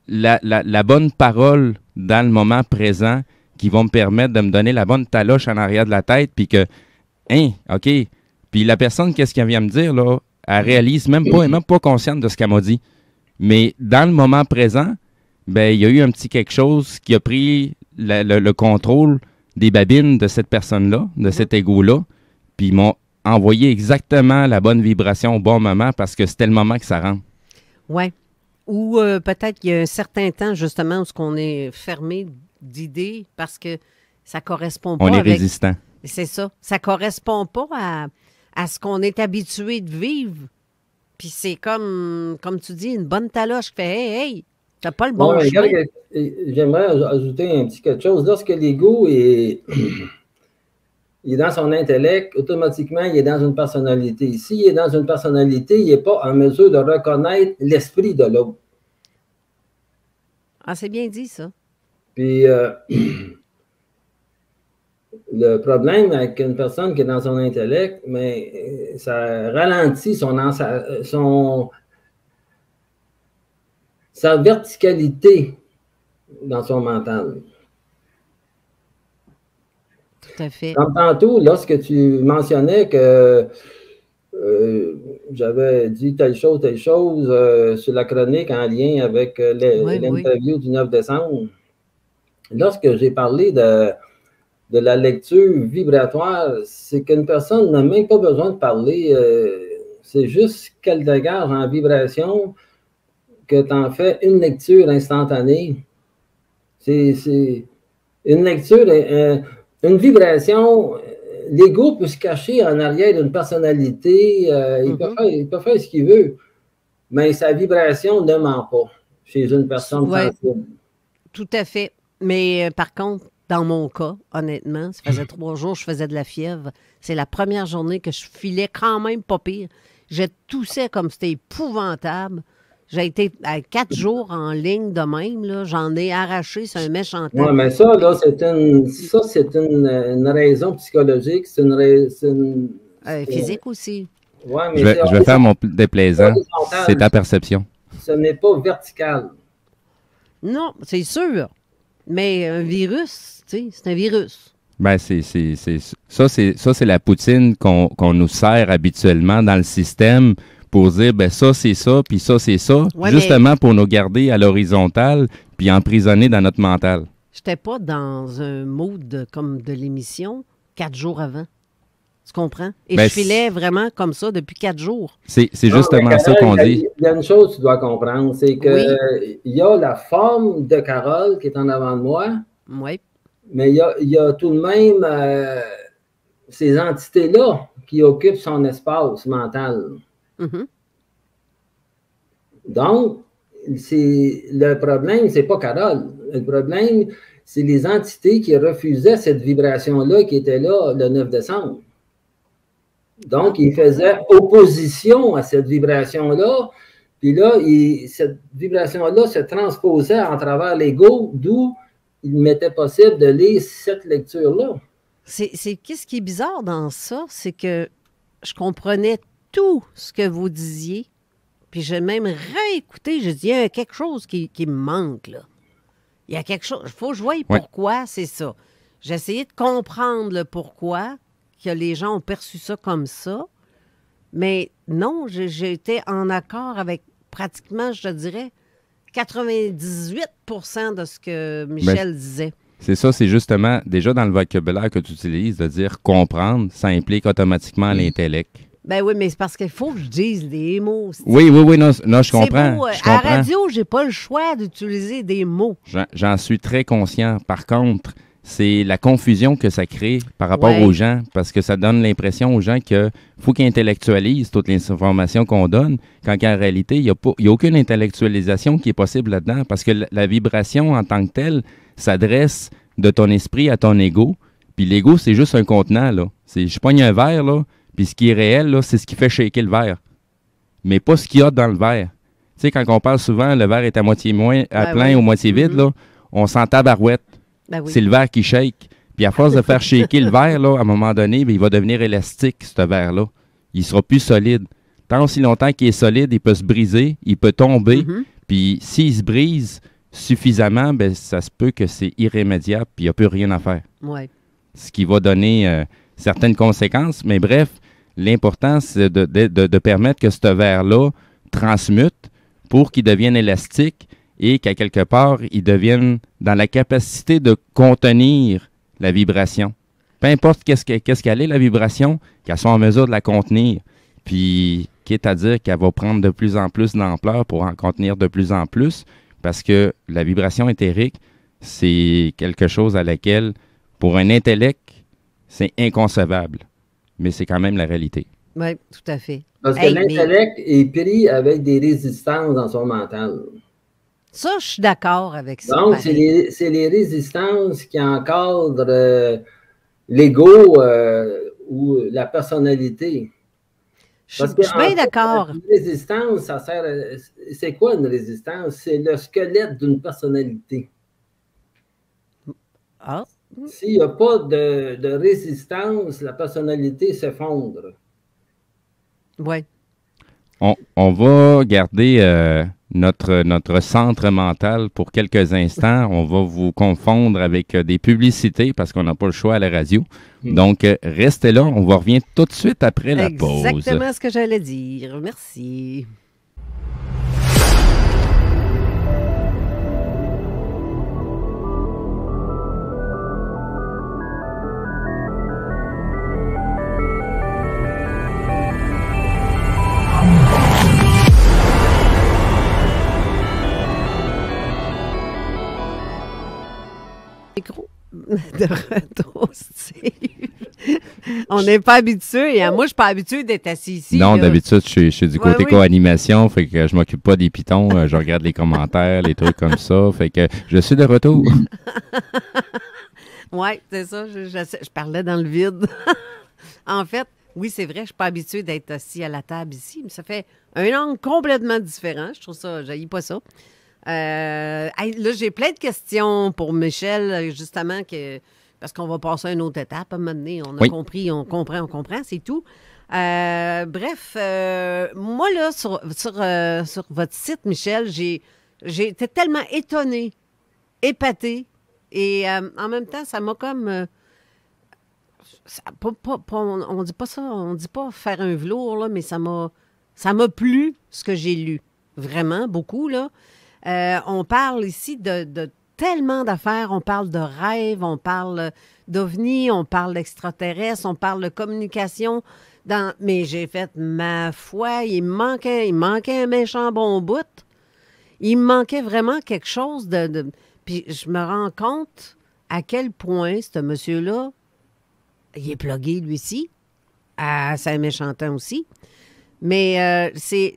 la bonne parole dans le moment présent qui vont me permettre de me donner la bonne taloche en arrière de la tête puis que, OK. Puis la personne, qu'est-ce qu'elle vient me dire, là? Elle réalise elle n'est même pas consciente de ce qu'elle m'a dit. Mais dans le moment présent, ben il y a eu un petit quelque chose qui a pris le contrôle des babines de cette personne-là, de cet égo-là. Puis envoyer exactement la bonne vibration au bon moment parce que c'était le moment que ça rentre. Oui. Ou peut-être qu'il y a un certain temps, justement, où on est fermé d'idées parce que ça ne correspond pas On est avec... résistant. C'est ça. Ça ne correspond pas à ce qu'on est habitué de vivre. Puis c'est comme tu dis, une bonne taloche qui fait « Hey, hey, t'as pas le bon chemin. » J'aimerais ajouter un petit quelque chose. Lorsque l'ego est dans son intellect, automatiquement, il est dans une personnalité. S'il est dans une personnalité, il n'est pas en mesure de reconnaître l'esprit de l'autre. Ah, c'est bien dit, ça. Puis, le problème avec une personne qui est dans son intellect, mais ça ralentit sa verticalité dans son mental. Tout à fait. Comme tantôt, lorsque tu mentionnais que j'avais dit telle chose sur la chronique en lien avec l'interview du 9 décembre, lorsque j'ai parlé de la lecture vibratoire, c'est qu'une personne n'a même pas besoin de parler. C'est juste qu'elle dégage en vibration que tu en fais une lecture instantanée. C'est une lecture, une vibration. L'ego peut se cacher en arrière d'une personnalité. Il peut faire ce qu'il veut, mais sa vibration ne ment pas chez une personne sensible. Tout à fait. Mais par contre, dans mon cas, honnêtement, ça faisait 3 jours que je faisais de la fièvre. C'est la première journée que je filais quand même pas pire. Je toussais comme c'était épouvantable. J'ai été à 4 jours en ligne de même. Là. J'en ai arraché, c'est un méchant temps. Oui, mais ça, là, c'est une raison psychologique. C'est une physique aussi. Ouais, mais je vais faire mon déplaisant. C'est ta perception. Ce n'est pas vertical. Non, c'est sûr. Mais un virus, tu sais, c'est un virus. Ben, ça, c'est la poutine qu'on nous sert habituellement dans le système pour dire, ben ça, c'est ça, puis ça, c'est ça, justement pour nous garder à l'horizontale puis emprisonner dans notre mental. Je n'étais pas dans un mood comme de l'émission 4 jours avant. Tu comprends? Et je filais vraiment comme ça depuis 4 jours. C'est justement ça qu'on dit. Il y a une chose que tu dois comprendre, c'est qu'il y a la forme de Carole qui est en avant de moi. Oui. Mais il y a tout de même ces entités-là qui occupent son espace mental. Mm-hmm. Donc, le problème, c'est pas Carole. Le problème, c'est les entités qui refusaient cette vibration-là qui était là le 9 décembre. Donc, ils faisaient opposition à cette vibration-là. Puis là, cette vibration-là se transposait à travers l'ego, d'où il m'était possible de lire cette lecture-là. Qu'est-ce qui est bizarre dans ça? C'est que je comprenais tout ce que vous disiez. Puis j'ai même réécouté. J'ai dit, il y a quelque chose qui me manque, là. Il y a quelque chose. Il faut que je voie pourquoi c'est ça. J'ai essayé de comprendre le pourquoi, que les gens ont perçu ça comme ça. Mais non, j'ai été en accord avec pratiquement, je te dirais, 98% de ce que Michel disait. C'est ça, c'est justement, déjà dans le vocabulaire que tu utilises, de dire comprendre, ça implique automatiquement l'intellect. Ben oui, mais c'est parce qu'il faut que je dise des mots. Oui, non, je comprends. Beau. À la radio, j'ai pas le choix d'utiliser des mots. J'en suis très conscient. Par contre, c'est la confusion que ça crée par rapport aux gens, parce que ça donne l'impression aux gens qu'il faut qu'ils intellectualisent toutes les informations qu'on donne, quand en réalité, il n'y a aucune intellectualisation qui est possible là-dedans, parce que la vibration en tant que telle s'adresse de ton esprit à ton ego, puis l'ego, c'est juste un contenant, là. Je pogne un verre, là, puis ce qui est réel, là, c'est ce qui fait shaker le verre, mais pas ce qu'il y a dans le verre. Tu sais, quand on parle souvent, le verre est à moitié plein ou moitié vide, là, on s'en tabarouette. Ben oui. C'est le verre qui shake. Puis à force de faire shaker le verre, là, à un moment donné, bien, il va devenir élastique, ce verre-là. Il ne sera plus solide. Tant aussi longtemps qu'il est solide, il peut se briser, il peut tomber. Puis s'il se brise suffisamment, bien, ça se peut que c'est irrémédiable, puis il n'y a plus rien à faire. Ouais. Ce qui va donner certaines conséquences. Mais bref, l'important, c'est de permettre que ce verre-là transmute pour qu'il devienne élastique et qu'à quelque part, ils deviennent dans la capacité de contenir la vibration. peu importe qu'est-ce qu'elle est, la vibration, qu'elle soit en mesure de la contenir. Puis, quitte à dire qu'elle va prendre de plus en plus d'ampleur pour en contenir de plus en plus, parce que la vibration éthérique, c'est quelque chose à laquelle, pour un intellect, c'est inconcevable. Mais c'est quand même la réalité. Oui, tout à fait. Parce que l'intellect est pris avec des résistances dans son mental. Ça, je suis d'accord avec ça. Donc, c'est les résistances qui encadrent l'ego ou la personnalité. Je suis bien d'accord. Une résistance, ça sert c'est quoi une résistance? C'est le squelette d'une personnalité. Ah. S'il n'y a pas de résistance, la personnalité s'effondre. Oui. On va garder notre centre mental pour quelques instants. On va vous confondre avec des publicités parce qu'on n'a pas le choix à la radio. Donc, restez là. On va revenir tout de suite après la pause. Exactement ce que j'allais dire. Merci. De retour, on n'est pas habitué. Moi, je ne suis pas habituée d'être assis ici. Non, d'habitude, je suis du côté co-animation, fait que je m'occupe pas des pitons. Je regarde les commentaires, les trucs comme ça. Fait que je suis de retour. Oui, c'est ça. Je parlais dans le vide. En fait, oui, c'est vrai, je ne suis pas habituée d'être assis à la table ici, mais ça fait un angle complètement différent. Je trouve ça, j'haïs pas ça. Là, j'ai plein de questions pour Michel, justement, parce qu'on va passer à une autre étape à un moment donné. On a compris, on comprend, c'est tout. Bref, moi, là, sur votre site, Michel, j'ai été tellement étonnée, épatée, et en même temps, ça m'a comme... on dit pas ça, on dit pas faire un velours, là, mais ça m'a plu, ce que j'ai lu. Vraiment, beaucoup, là. On parle ici de tellement d'affaires. On parle de rêves, on parle d'ovnis, on parle d'extraterrestres, on parle de communication. Mais j'ai fait, ma foi, il me manquait un méchant bon bout. Il me manquait vraiment quelque chose Puis je me rends compte à quel point ce monsieur-là, il est plugué, lui aussi. C'est un méchant temps aussi. Mais c'est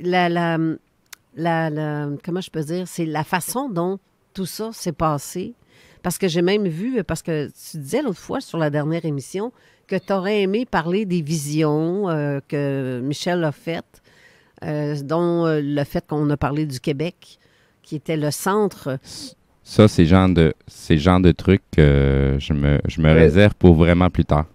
comment je peux dire, c'est la façon dont tout ça s'est passé. Parce que j'ai même vu, parce que tu disais l'autre fois sur la dernière émission que tu aurais aimé parler des visions que Michel a faites, dont le fait qu'on a parlé du Québec, qui était le centre. Ça, c'est le genre de trucs que je me réserve pour vraiment plus tard.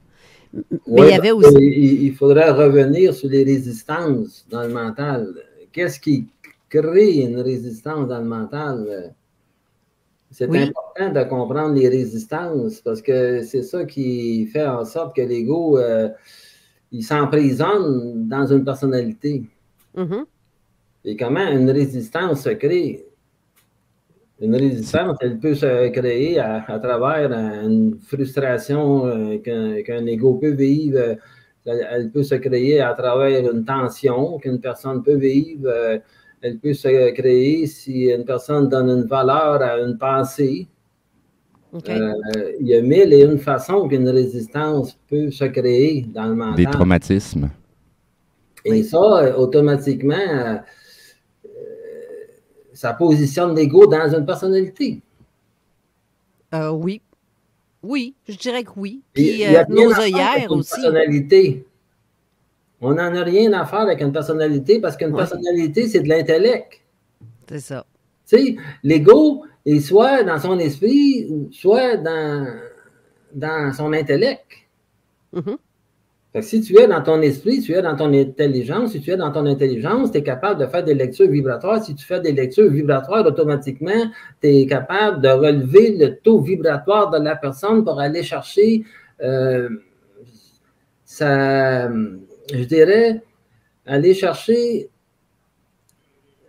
Mais il y avait aussi... Il faudrait revenir sur les résistances dans le mental. Qu'est-ce qui crée une résistance dans le mental? C'est important de comprendre les résistances parce que c'est ça qui fait en sorte que l'ego, il s'emprisonne dans une personnalité. Mm-hmm. Et comment une résistance se crée? Une résistance, elle peut se créer à travers une frustration qu'un ego peut vivre. Elle peut se créer à travers une tension qu'une personne peut vivre. Elle peut se créer si une personne donne une valeur à une pensée. Okay. Il y a 1001 façons qu'une résistance peut se créer dans le mental. Des traumatismes. Et ça, automatiquement, ça positionne l'ego dans une personnalité. Oui. Oui, je dirais que oui. Puis nos œillères aussi. Personnalité. On n'en a rien à faire avec une personnalité parce qu'une personnalité, c'est de l'intellect. C'est ça. Tu sais, l'ego est soit dans son esprit, soit dans son intellect. Mm-hmm. Fait que si tu es dans ton esprit, tu es dans ton intelligence. Si tu es dans ton intelligence, tu es capable de faire des lectures vibratoires. Si tu fais des lectures vibratoires, automatiquement, tu es capable de relever le taux vibratoire de la personne pour aller chercher je dirais, aller chercher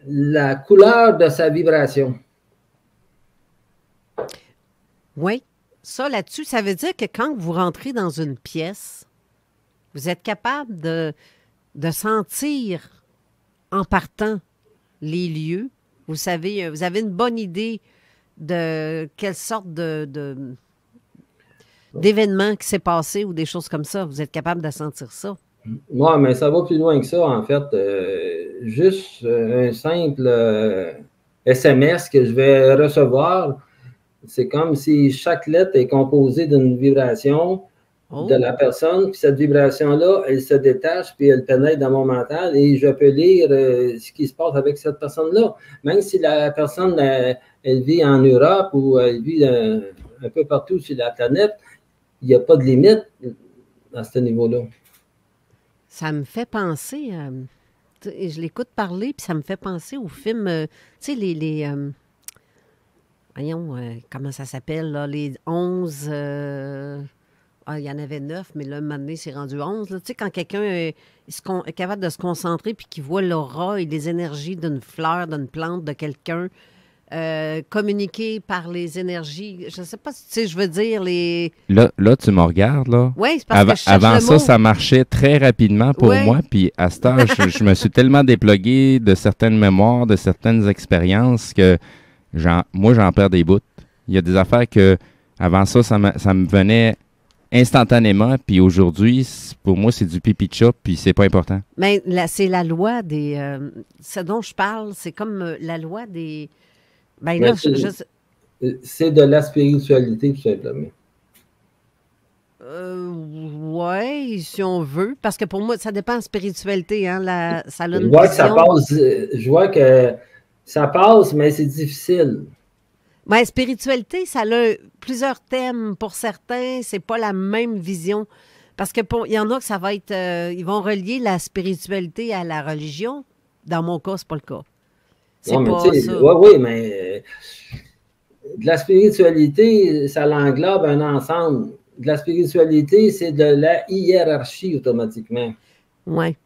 la couleur de sa vibration. Oui. ça là-dessus, ça veut dire que quand vous rentrez dans une pièce, vous êtes capable de sentir en partant les lieux. Vous savez, vous avez une bonne idée de quelle sorte d'événement qui s'est passé ou des choses comme ça. Vous êtes capable de sentir ça. Oui, mais ça va plus loin que ça, en fait. Juste un simple SMS que je vais recevoir, c'est comme si chaque lettre est composée d'une vibration de la personne, puis cette vibration-là, elle se détache, puis elle pénètre dans mon mental, et je peux lire ce qui se passe avec cette personne-là. Même si la personne, elle vit en Europe ou elle vit un peu partout sur la planète, il n'y a pas de limite à ce niveau-là. Ça me fait penser, je l'écoute parler, puis ça me fait penser au film, tu sais, voyons, comment ça s'appelle, là, les 11... il y en avait 9, mais là, un moment donné, c'est rendu 11. Là. Tu sais, quand quelqu'un est capable de se concentrer puis qu'il voit l'aura et les énergies d'une fleur, d'une plante, de quelqu'un, communiquer par les énergies, je ne sais pas si tu sais, je veux dire, les... Là, tu me regardes, là. Oui, c'est parce que je cherche avant le ça, mot. ça marchait très rapidement pour moi. Puis à ce temps, je me suis tellement déplugué de certaines mémoires, de certaines expériences que moi, j'en perds des bouts. Il y a des affaires que avant ça me venait instantanément, puis aujourd'hui, pour moi, c'est du pipi de chat, puis c'est pas important. Mais c'est la loi des... ce dont je parle, c'est comme la loi des... Ben là, c'est de la spiritualité, tout simplement. Oui, si on veut, parce que pour moi, ça dépend de spiritualité, hein, ça a une je vois vision. Que ça passe, je vois que ça passe, mais c'est difficile. Mais spiritualité, ça a plusieurs thèmes. Pour certains, c'est pas la même vision. Parce que il y en a que ça va être... ils vont relier la spiritualité à la religion. Dans mon cas, c'est pas le cas. C'est pas ça. Oui, mais de la spiritualité, ça l'englobe un ensemble. De la spiritualité, c'est de la hiérarchie automatiquement. Oui.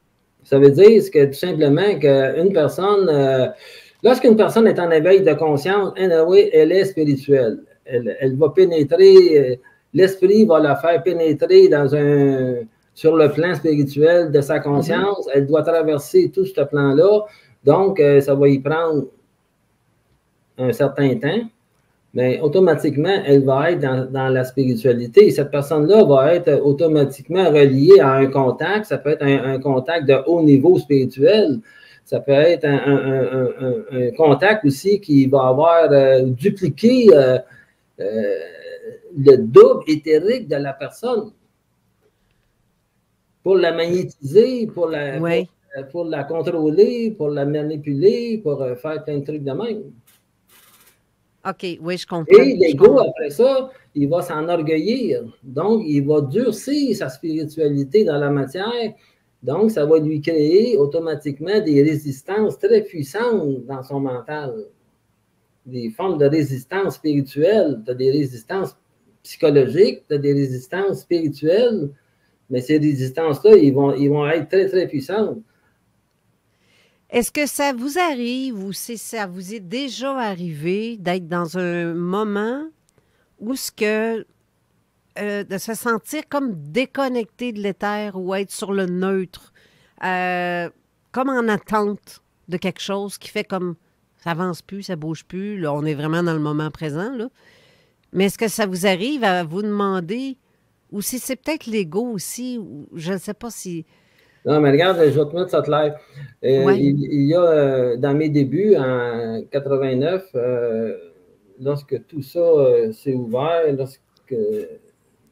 Ça veut dire que tout simplement qu'une personne... lorsqu'une personne est en éveil de conscience, elle est spirituelle. Elle va pénétrer, l'esprit va la faire pénétrer sur le plan spirituel de sa conscience. Elle doit traverser tout ce plan-là. Donc, ça va y prendre un certain temps. Mais automatiquement, elle va être dans la spiritualité. Cette personne-là va être automatiquement reliée à un contact. Ça peut être un contact de haut niveau spirituel. Ça peut être un contact aussi qui va avoir dupliqué le double éthérique de la personne pour la magnétiser, pour la contrôler, pour la manipuler, pour faire plein de trucs de même. OK, oui, je comprends. Et l'ego, après ça, il va s'enorgueillir. Donc, il va durcir sa spiritualité dans la matière. Donc, ça va lui créer automatiquement des résistances très puissantes dans son mental. Des formes de résistance spirituelle, tu as des résistances psychologiques, tu as des résistances spirituelles, mais ces résistances-là, ils vont être très, très puissantes. Est-ce que ça vous arrive ou ça vous est déjà arrivé d'être dans un moment où de se sentir comme déconnecté de l'éther ou être sur le neutre, comme en attente de quelque chose qui fait comme ça avance plus, ça bouge plus, là, on est vraiment dans le moment présent, là. Mais est-ce que ça vous arrive à vous demander, ou si c'est peut-être l'ego aussi, ou je ne sais pas si... Non, mais regarde, je vais te mettre ça clair. Il y a, dans mes débuts, en 89, lorsque tout ça s'est ouvert, lorsque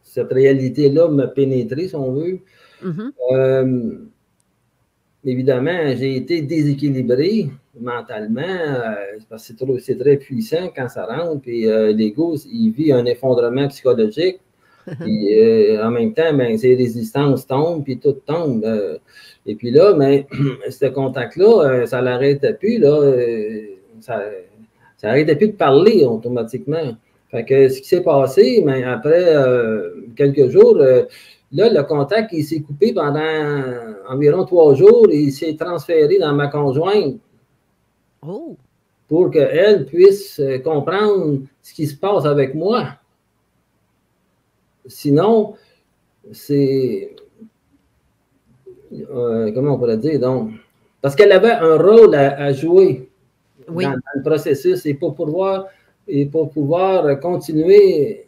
cette réalité-là m'a pénétré, si on veut, évidemment, j'ai été déséquilibré mentalement, parce que c'est très puissant quand ça rentre, puis l'ego, il vit un effondrement psychologique. Puis, en même temps, ces résistances tombent, puis tout tombe. Et puis là, ce contact-là, ça l'arrêtait plus, là, ça n'arrêtait plus de parler automatiquement. Fait que ce qui s'est passé, après quelques jours, là, le contact, il s'est coupé pendant environ 3 jours et il s'est transféré dans ma conjointe. Oh. Pour qu'elle puisse comprendre ce qui se passe avec moi. sinon, c'est... comment on pourrait dire, donc? Parce qu'elle avait un rôle à jouer dans le processus et pour pouvoir continuer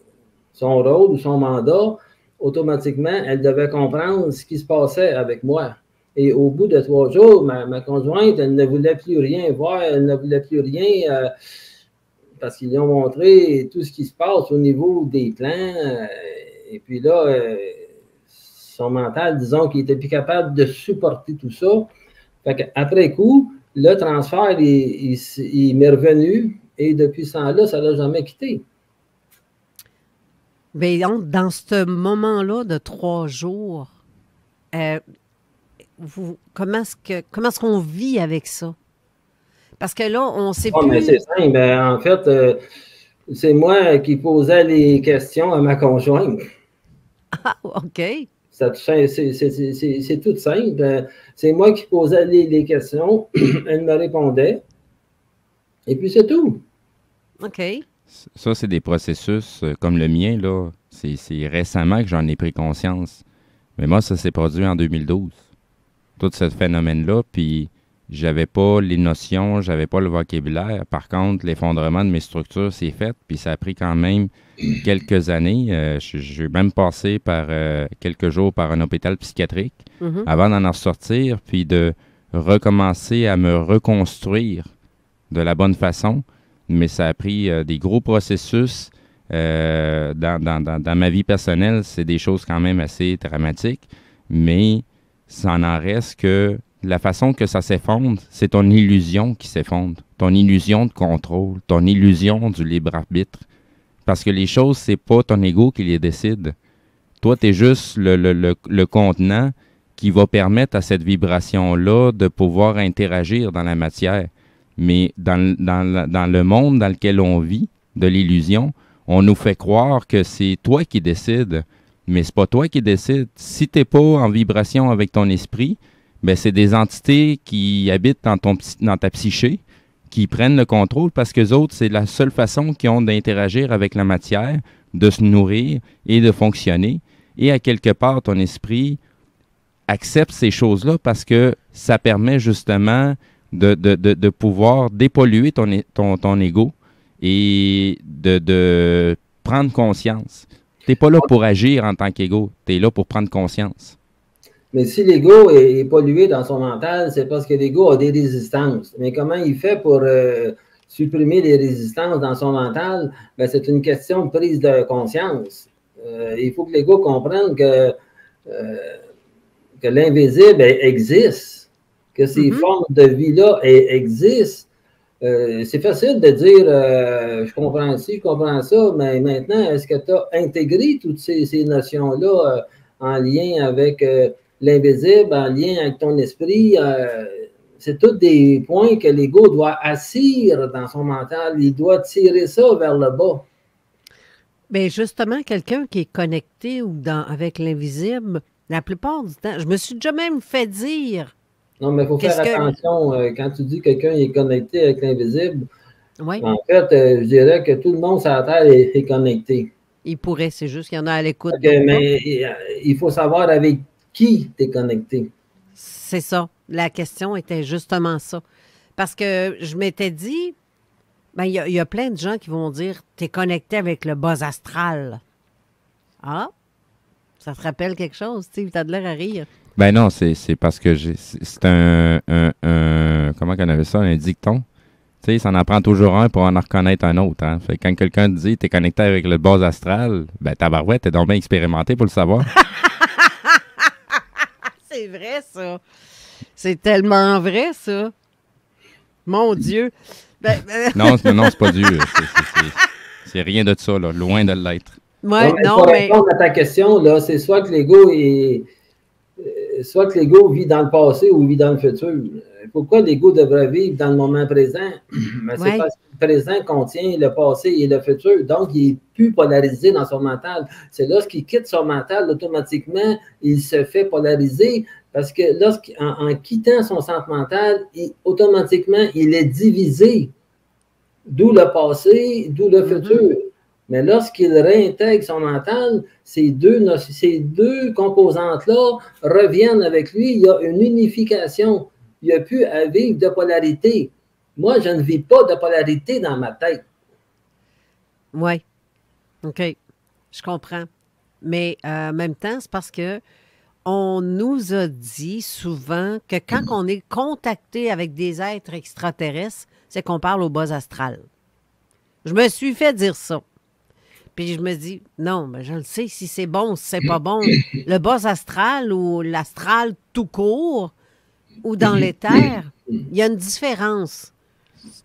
son rôle ou son mandat, automatiquement, elle devait comprendre ce qui se passait avec moi. Et au bout de 3 jours, ma conjointe, elle ne voulait plus rien voir, elle ne voulait plus rien parce qu'ils lui ont montré tout ce qui se passe au niveau des plans. Et puis là, son mental, disons qu'il n'était plus capable de supporter tout ça. Fait qu'après coup, le transfert, il m'est revenu et depuis ce temps-là, ça ne l'a jamais quitté. Mais dans ce moment-là de 3 jours, comment est-ce qu'on vit avec ça? Parce que là, on ne sait plus... Mais c'est simple. En fait, c'est moi qui posais les questions à ma conjointe. Ah, OK. C'est tout simple. C'est moi qui posais les questions. Elle me répondait. Et puis, c'est tout. OK. Ça, c'est des processus comme le mien, là. C'est récemment que j'en ai pris conscience. Mais moi, ça s'est produit en 2012. Tout ce phénomène-là, puis j'avais pas les notions, j'avais pas le vocabulaire. Par contre, l'effondrement de mes structures s'est fait, puis ça a pris quand même quelques années. J'ai même passé par quelques jours par un hôpital psychiatrique avant d'en ressortir, puis de recommencer à me reconstruire de la bonne façon. Mais ça a pris des gros processus dans ma vie personnelle. C'est des choses quand même assez dramatiques, mais ça en reste que la façon que ça s'effondre, c'est ton illusion qui s'effondre, ton illusion de contrôle, ton illusion du libre arbitre. Parce que les choses, c'est pas ton ego qui les décide. Toi, tu es juste le contenant qui va permettre à cette vibration-là de pouvoir interagir dans la matière. Mais dans le monde dans lequel on vit, de l'illusion, on nous fait croire que c'est toi qui décides. Mais c'est pas toi qui décides. Si tu n'es pas en vibration avec ton esprit, ben c'est des entités qui habitent dans ta psyché, qui prennent le contrôle parce qu'eux autres, c'est la seule façon qu'ils ont d'interagir avec la matière, de se nourrir et de fonctionner. Et à quelque part, ton esprit accepte ces choses-là parce que ça permet justement de pouvoir dépolluer ton ego et de prendre conscience. Tu n'es pas là pour agir en tant qu'ego, tu es là pour prendre conscience. Mais si l'ego est pollué dans son mental, c'est parce que l'ego a des résistances. Mais comment il fait pour supprimer les résistances dans son mental? Ben, c'est une question de prise de conscience. Il faut que l'ego comprenne que l'invisible existe, que ces formes de vie-là existent. C'est facile de dire je comprends ci, je comprends ça, mais maintenant, est-ce que tu as intégré toutes ces notions-là en lien avec l'invisible, en lien avec ton esprit? C'est tous des points que l'ego doit assir dans son mental. Il doit tirer ça vers le bas. Bien, justement, quelqu'un qui est connecté ou avec l'invisible, la plupart du temps, je me suis déjà même fait dire. Non, mais il faut faire attention. Quand tu dis que quelqu'un est connecté avec l'invisible, oui. En fait, je dirais que tout le monde sur la Terre est connecté. Il pourrait, c'est juste qu'il y en a à l'écoute. Mais il faut savoir avec qui tu es connecté. C'est ça. La question était justement ça. Parce que je m'étais dit, ben, il y a plein de gens qui vont dire, tu es connecté avec le bas astral. Ah, ça te rappelle quelque chose, tu as de l'air à rire. Ben non, c'est parce que c'est un comment qu'on avait ça, un dicton. Tu sais, ça en apprend toujours un pour en reconnaître un autre. Hein? Fait que quand quelqu'un te dit t'es connecté avec le bas astral, ben tabarouette, t'es donc bien expérimenté pour le savoir. C'est vrai, ça. C'est tellement vrai, ça. Mon Dieu. Non, c'est pas dur. C'est rien de ça, là, loin de l'être. Ouais, pour répondre à ta question, là, c'est soit que l'ego vit dans le passé ou vit dans le futur. Pourquoi l'ego devrait vivre dans le moment présent? Ben, c'est parce que le présent contient le passé et le futur. Donc, il n'est plus polarisé dans son mental. C'est lorsqu'il quitte son mental, automatiquement, il se fait polariser parce que en quittant son centre mental, automatiquement, il est divisé. D'où le passé, d'où le futur. Mais lorsqu'il réintègre son mental, ces deux composantes-là reviennent avec lui. Il y a une unification. Il n'y a plus à vivre de polarité. Moi, je ne vis pas de polarité dans ma tête. Oui. OK. Je comprends. Mais en même temps, c'est parce que on nous a dit souvent que quand on est contacté avec des êtres extraterrestres, c'est qu'on parle au bas astral. Je me suis fait dire ça. Puis je me dis, non, mais je le sais si c'est bon ou si c'est pas bon. Le bas astral ou l'astral tout court ou dans l'éther, il y a une différence.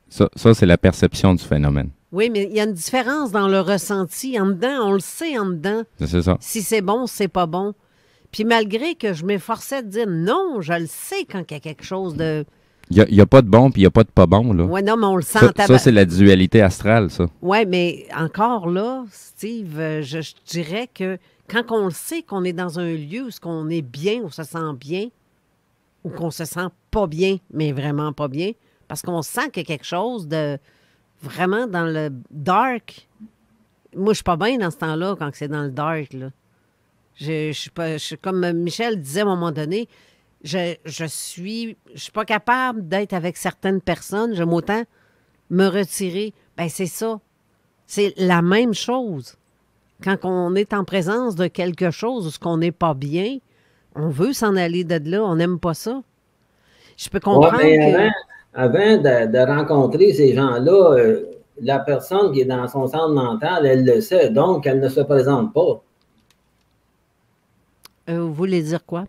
Ça c'est la perception du phénomène. Oui, mais il y a une différence dans le ressenti. En dedans, on le sait en dedans. C'est ça. Si c'est bon, c'est pas bon. Puis malgré que je m'efforçais de dire non, je le sais quand il y a quelque chose de... Il n'y a pas de bon puis il n'y a pas de pas bon, là. Oui, non, mais on le sent. Ça c'est la dualité astrale, ça. Oui, mais encore là, Steve, je dirais que quand on le sait qu'on est dans un lieu où on est bien, où on se sent bien, ou qu'on se sent pas bien, mais vraiment pas bien, parce qu'on sent qu'il y a quelque chose de vraiment dans le dark. Moi, je suis pas bien dans ce temps-là quand c'est dans le dark, là. Je suis comme Michel disait à un moment donné, je suis pas capable d'être avec certaines personnes. J'aime autant me retirer. Ben c'est ça. C'est la même chose. Quand on est en présence de quelque chose où ce qu'on n'est pas bien, on veut s'en aller de là. On n'aime pas ça. Je peux comprendre que... Avant de rencontrer ces gens-là, la personne qui est dans son centre mental, elle le sait. Donc, elle ne se présente pas. Vous voulez dire quoi?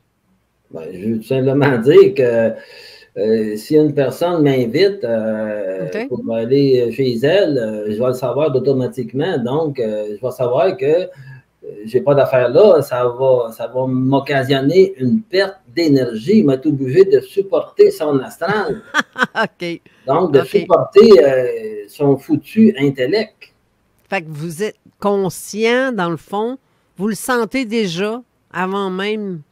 Ben, je veux tout simplement dire que si une personne m'invite pour aller chez elle, je vais le savoir automatiquement. Donc, je vais savoir que je n'ai pas d'affaires là. Ça va m'occasionner une perte d'énergie. Il m'a été obligé de supporter son astral. OK. Donc, de supporter son foutu intellect. Fait que vous êtes conscient, dans le fond, vous le sentez déjà avant même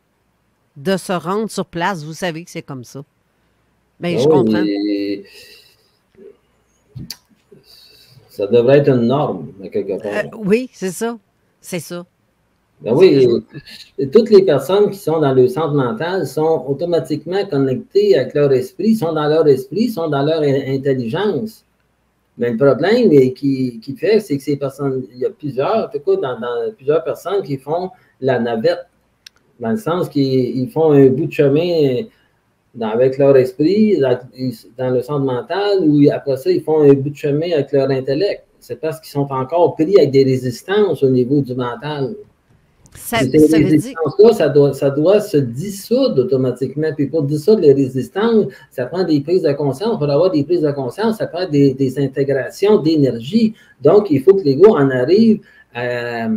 de se rendre sur place, vous savez que c'est comme ça. Bien, je comprends. Ça devrait être une norme, quelque part. Oui, c'est ça. C'est ça. Ben oui, toutes les personnes qui sont dans le centre mental sont automatiquement connectées avec leur esprit, sont dans leur esprit, sont dans leur intelligence. Mais le problème qui fait, c'est que ces personnes, il y a plusieurs personnes qui font la navette, dans le sens qu'ils font un bout de chemin avec leur esprit, dans le centre mental, ou après ça, ils font un bout de chemin avec leur intellect. C'est parce qu'ils sont encore pris avec des résistances au niveau du mental. Ces résistances-là, ça doit se dissoudre automatiquement. Puis pour dissoudre les résistances, ça prend des prises de conscience. Pour avoir des prises de conscience, ça prend des intégrations d'énergie. Donc, il faut que l'ego en arrive à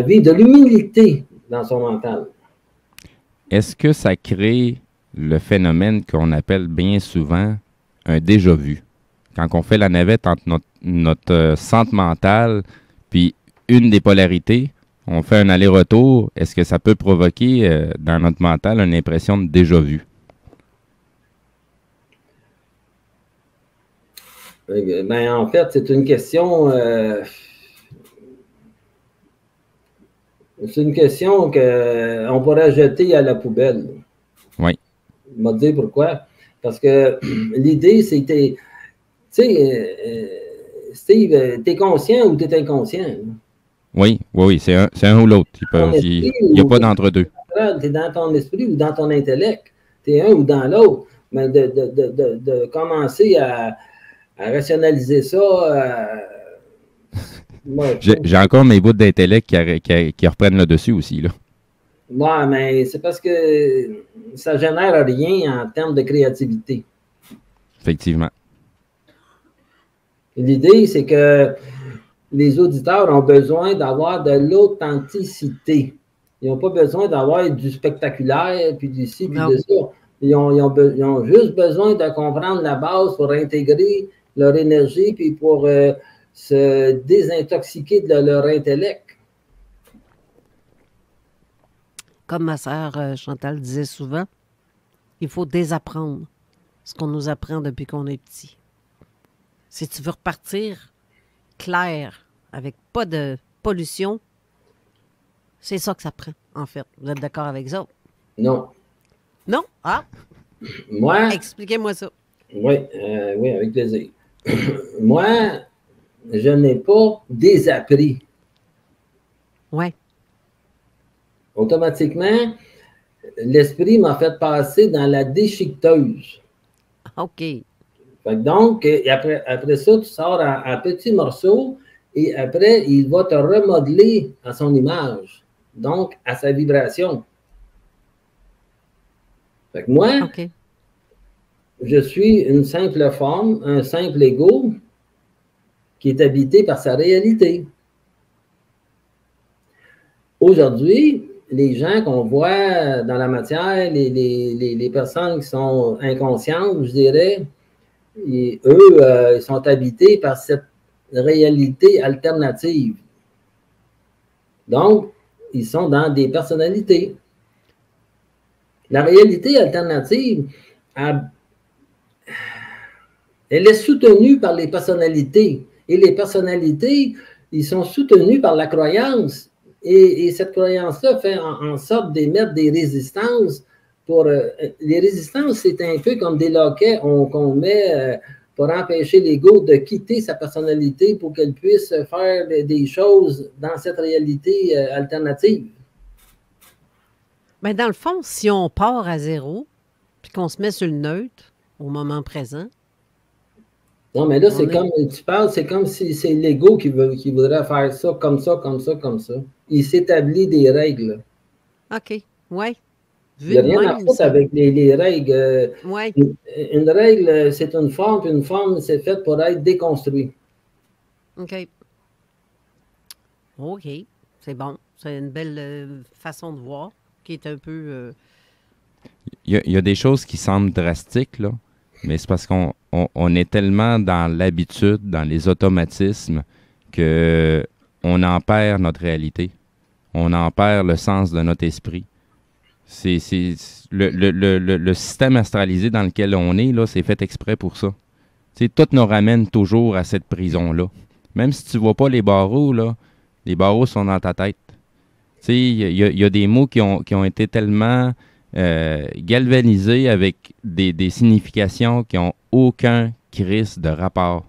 vivre de l'humilité dans son mental. Est-ce que ça crée le phénomène qu'on appelle bien souvent un déjà-vu? Quand on fait la navette entre notre centre mental puis une des polarités, on fait un aller-retour, est-ce que ça peut provoquer dans notre mental une impression de déjà-vu? Ben, en fait, c'est une question... c'est une question qu'on pourrait jeter à la poubelle. Oui. Je vais te dire pourquoi. Parce que l'idée, c'était... Tu sais, Steve, t'es conscient ou t'es inconscient? Oui, c'est un ou l'autre. Il n'y a pas d'entre-deux. Tu es dans ton esprit ou dans ton intellect. Tu es un ou dans l'autre. Mais de commencer à rationaliser ça... J'ai encore mes bouts d'intellect qui reprennent le dessus aussi, là. Oui, mais c'est parce que ça ne génère rien en termes de créativité. Effectivement. L'idée, c'est que les auditeurs ont besoin d'avoir de l'authenticité. Ils n'ont pas besoin d'avoir du spectaculaire, puis du ci, puis de ça. Ils ont juste besoin de comprendre la base pour intégrer leur énergie, puis pour se désintoxiquer de leur intellect. Comme ma sœur Chantal disait souvent, il faut désapprendre ce qu'on nous apprend depuis qu'on est petit. Si tu veux repartir clair, avec pas de pollution, c'est ça que ça prend, en fait. Vous êtes d'accord avec ça? Non. Non? Ah! Moi, Expliquez-moi ça. oui, oui, avec plaisir. Moi, je n'ai pas désappris. Oui. Automatiquement, l'esprit m'a fait passer dans la déchiqueteuse. OK. Fait que donc, et après ça, tu sors en petits morceaux et après, il va te remodeler à son image, donc à sa vibration. Fait que moi, OK. je suis une simple forme, un simple ego qui est habité par sa réalité. Aujourd'hui, les gens qu'on voit dans la matière, les personnes qui sont inconscientes, je dirais, eux, ils sont habités par cette réalité alternative. Donc, ils sont dans des personnalités. La réalité alternative, elle est soutenue par les personnalités. Et les personnalités, ils sont soutenus par la croyance. Et cette croyance-là fait en sorte d'émettre des résistances. Les résistances, c'est un peu comme des loquets qu'on met pour empêcher l'ego de quitter sa personnalité pour qu'elle puisse faire des choses dans cette réalité alternative. Bien, dans le fond, si on part à zéro, puis qu'on se met sur le neutre au moment présent. Non, mais là, c'est comme tu parles, c'est comme si c'est l'ego qui voudrait faire ça, comme ça, comme ça, comme ça. Il s'établit des règles. OK, oui. Il n'y a rien à foutre avec les règles. Oui. Une règle, c'est une forme, puis une forme, c'est faite pour être déconstruite. OK. OK, c'est bon. C'est une belle façon de voir qui est un peu... Il y a des choses qui semblent drastiques, là, mais c'est parce qu'on est tellement dans l'habitude, dans les automatismes, qu'on en perd notre réalité. On en perd le sens de notre esprit. C'est le système astralisé dans lequel on est, là, c'est fait exprès pour ça. T'sais, tout nous ramène toujours à cette prison-là. Même si tu ne vois pas les barreaux, là, les barreaux sont dans ta tête. Il y a des mots qui ont été tellement galvanisés avec des significations qui n'ont aucun crise de rapport.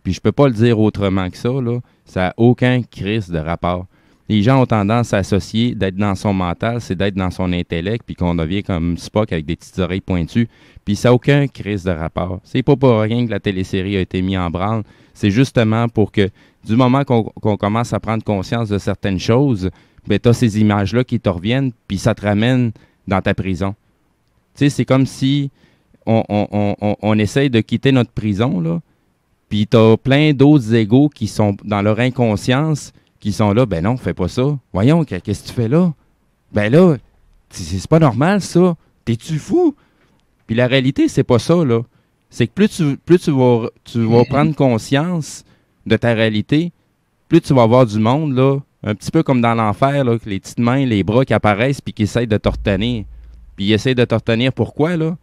Puis je peux pas le dire autrement que ça, là. Ça n'a aucun crise de rapport. Les gens ont tendance à associer d'être dans son mental, c'est d'être dans son intellect, puis qu'on devient comme Spock avec des petites oreilles pointues. Puis ça n'a aucun crise de rapport. C'est pas pour rien que la télésérie a été mise en branle. C'est justement pour que, du moment qu'on commence à prendre conscience de certaines choses, ben, tu as ces images-là qui te reviennent, puis ça te ramène dans ta prison. Tu sais, c'est comme si on essaye de quitter notre prison, là, puis tu as plein d'autres égos qui sont dans leur inconscience, qui sont là, ben non, fais pas ça. Voyons, qu'est-ce que tu fais là? Ben là, c'est pas normal, ça. T'es-tu fou? Puis la réalité, c'est pas ça, là. C'est que plus tu vas prendre conscience de ta réalité, plus tu vas voir du monde, là, un petit peu comme dans l'enfer, là, que les petites mains, les bras qui apparaissent puis qui essayent de te retenir. Puis ils essayent de te retenir pourquoi, là?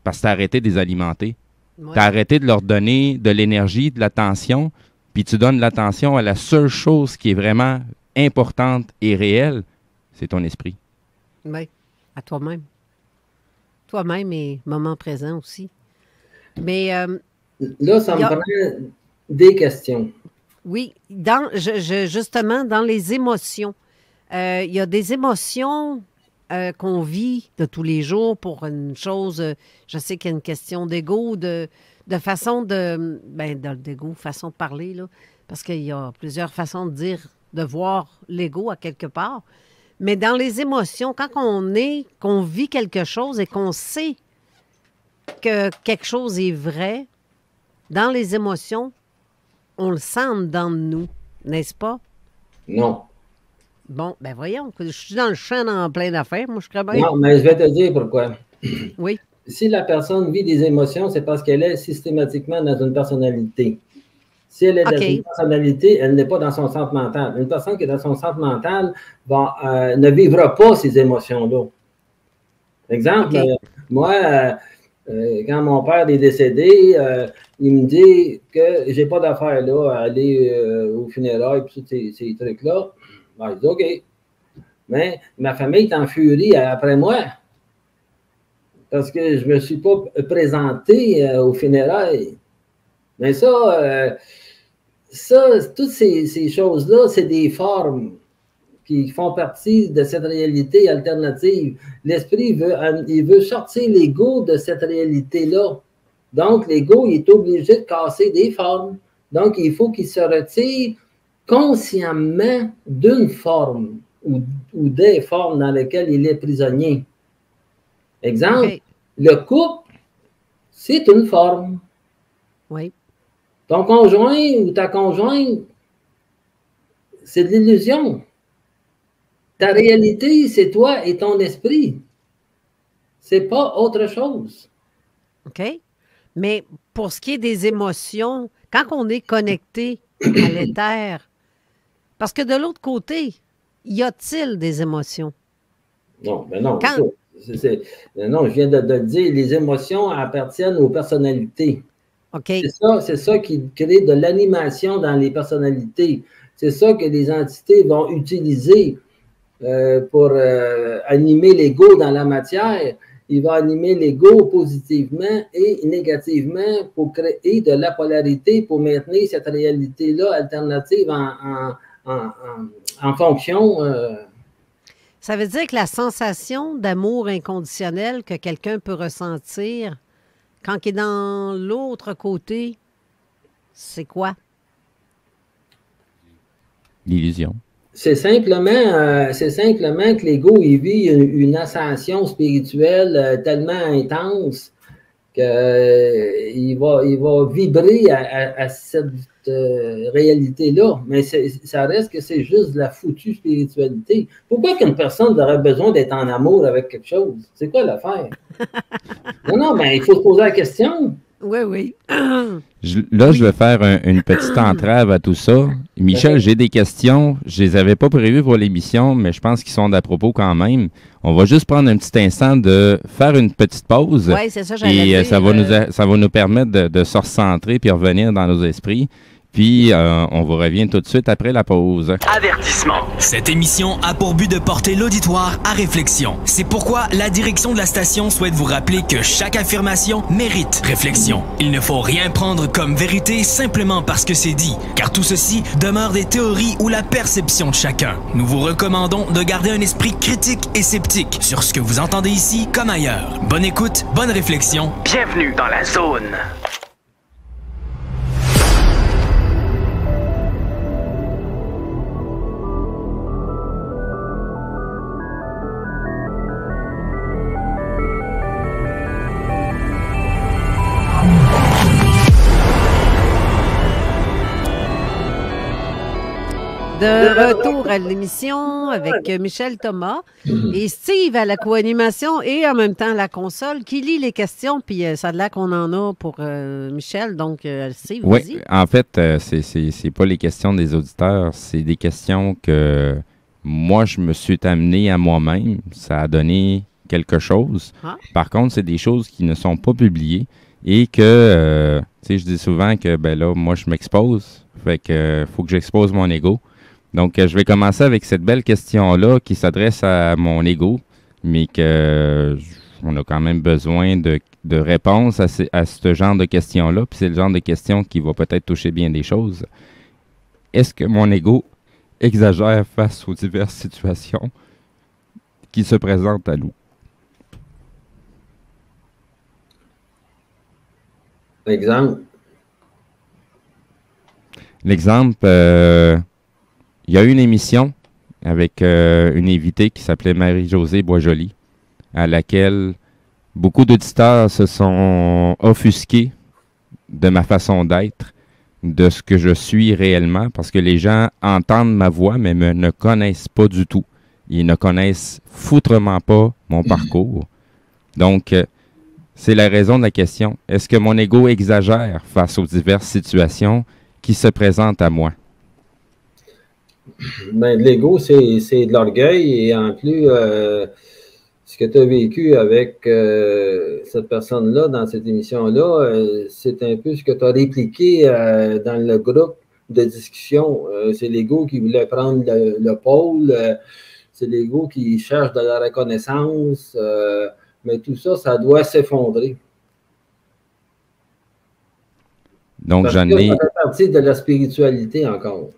Parce que t'as arrêté de les alimenter. Ouais. T'as arrêté de leur donner de l'énergie, de l'attention, puis tu donnes l'attention à la seule chose qui est vraiment importante et réelle, c'est ton esprit. Oui, à toi-même. Toi-même et moment présent aussi. Mais... là, ça me prend des questions. Oui, justement, dans les émotions. Il y a des émotions qu'on vit de tous les jours pour une chose... je sais qu'il y a une question d'ego, de façon d'ego, façon de parler, là, parce qu'il y a plusieurs façons de dire, de voir l'ego à quelque part. Mais dans les émotions, quand qu'on vit quelque chose et qu'on sait que quelque chose est vrai, dans les émotions, on le sent dans nous, n'est-ce pas? Non. Bon, ben voyons, je suis dans le champ en plein d'affaires, moi je crois bien. Non, mais je vais te dire pourquoi. Oui. Si la personne vit des émotions, c'est parce qu'elle est systématiquement dans une personnalité. Si elle est dans une personnalité, elle n'est pas dans son centre mental. Une personne qui est dans son centre mental ne vivra pas ces émotions-là. Exemple, moi, Quand mon père est décédé, il me dit que j'ai pas d'affaire là à aller au funérailles et tous ces trucs-là. Ben, je dis OK. Mais ma famille est en furie après moi parce que je ne me suis pas présenté aux funérailles. Mais ça, toutes ces choses-là, c'est des formes qui font partie de cette réalité alternative. L'esprit il veut sortir l'ego de cette réalité-là. Donc, l'ego, il est obligé de casser des formes. Donc, il faut qu'il se retire consciemment d'une forme ou des formes dans lesquelles il est prisonnier. Exemple, okay. Le couple, c'est une forme. Oui. Ton conjoint ou ta conjointe, c'est de l'illusion. Ta réalité, c'est toi et ton esprit. C'est pas autre chose. OK. Mais pour ce qui est des émotions, quand on est connecté à l'éther, parce que de l'autre côté, y a-t-il des émotions? Non, mais non. Non, je viens de le dire, les émotions appartiennent aux personnalités. OK. C'est ça qui crée de l'animation dans les personnalités. C'est ça que les entités vont utiliser pour animer l'ego dans la matière. Il va animer l'ego positivement et négativement pour créer de la polarité, pour maintenir cette réalité-là alternative en fonction. Ça veut dire que la sensation d'amour inconditionnel que quelqu'un peut ressentir quand il est dans l'autre côté, c'est quoi? L'illusion. C'est simplement que l'ego, il vit une ascension spirituelle tellement intense qu'il va vibrer à cette réalité-là. Mais ça reste que c'est juste de la foutue spiritualité. Pourquoi qu'une personne aurait besoin d'être en amour avec quelque chose? C'est quoi l'affaire? Non, mais il faut se poser la question. Oui, oui. Là, je vais faire une petite entrave à tout ça. Michel, j'ai des questions. Je les avais pas prévues pour l'émission, mais je pense qu'ils sont d'à propos quand même. On va juste prendre un petit instant de faire une petite pause. Oui, c'est ça, j'allais dire. Et ça va nous permettre de se recentrer puis revenir dans nos esprits. Puis, on vous revient tout de suite après la pause. Avertissement. Cette émission a pour but de porter l'auditoire à réflexion. C'est pourquoi la direction de la station souhaite vous rappeler que chaque affirmation mérite réflexion. Il ne faut rien prendre comme vérité simplement parce que c'est dit, car tout ceci demeure des théories ou la perception de chacun. Nous vous recommandons de garder un esprit critique et sceptique sur ce que vous entendez ici comme ailleurs. Bonne écoute, bonne réflexion. Bienvenue dans la zone. De retour à l'émission avec Michel Thomas et Steve à la co-animation et en même temps à la console qui lit les questions. Puis ça a l'air qu'on en a pour Michel. Donc, Steve, oui, vas-y. En fait, c'est pas les questions des auditeurs. C'est des questions que moi, je me suis amené à moi-même. Ça a donné quelque chose. Ah. Par contre, c'est des choses qui ne sont pas publiées et que, tu sais, je dis souvent que, ben là, moi, je m'expose. Fait que faut que j'expose mon ego. Donc, je vais commencer avec cette belle question-là qui s'adresse à mon ego, mais que on a quand même besoin de réponses à ce genre de questions-là. Puis c'est le genre de questions qui va peut-être toucher bien des choses. Est-ce que mon ego exagère face aux diverses situations qui se présentent à nous? Exemple? L'exemple... il y a eu une émission avec une invitée qui s'appelait Marie-Josée Boisjoli, à laquelle beaucoup d'auditeurs se sont offusqués de ma façon d'être, de ce que je suis réellement, parce que les gens entendent ma voix, mais ne connaissent pas du tout. Ils ne connaissent foutrement pas mon parcours. Donc, c'est la raison de la question. Est-ce que mon ego exagère face aux diverses situations qui se présentent à moi? Ben, l'ego, c'est de l'orgueil et en plus, ce que tu as vécu avec cette personne-là dans cette émission-là, c'est un peu ce que tu as répliqué dans le groupe de discussion. C'est l'ego qui voulait prendre le pôle, c'est l'ego qui cherche de la reconnaissance, mais tout ça, ça doit s'effondrer. Donc, Parce j'en que ai. ça fait partie de la spiritualité encore.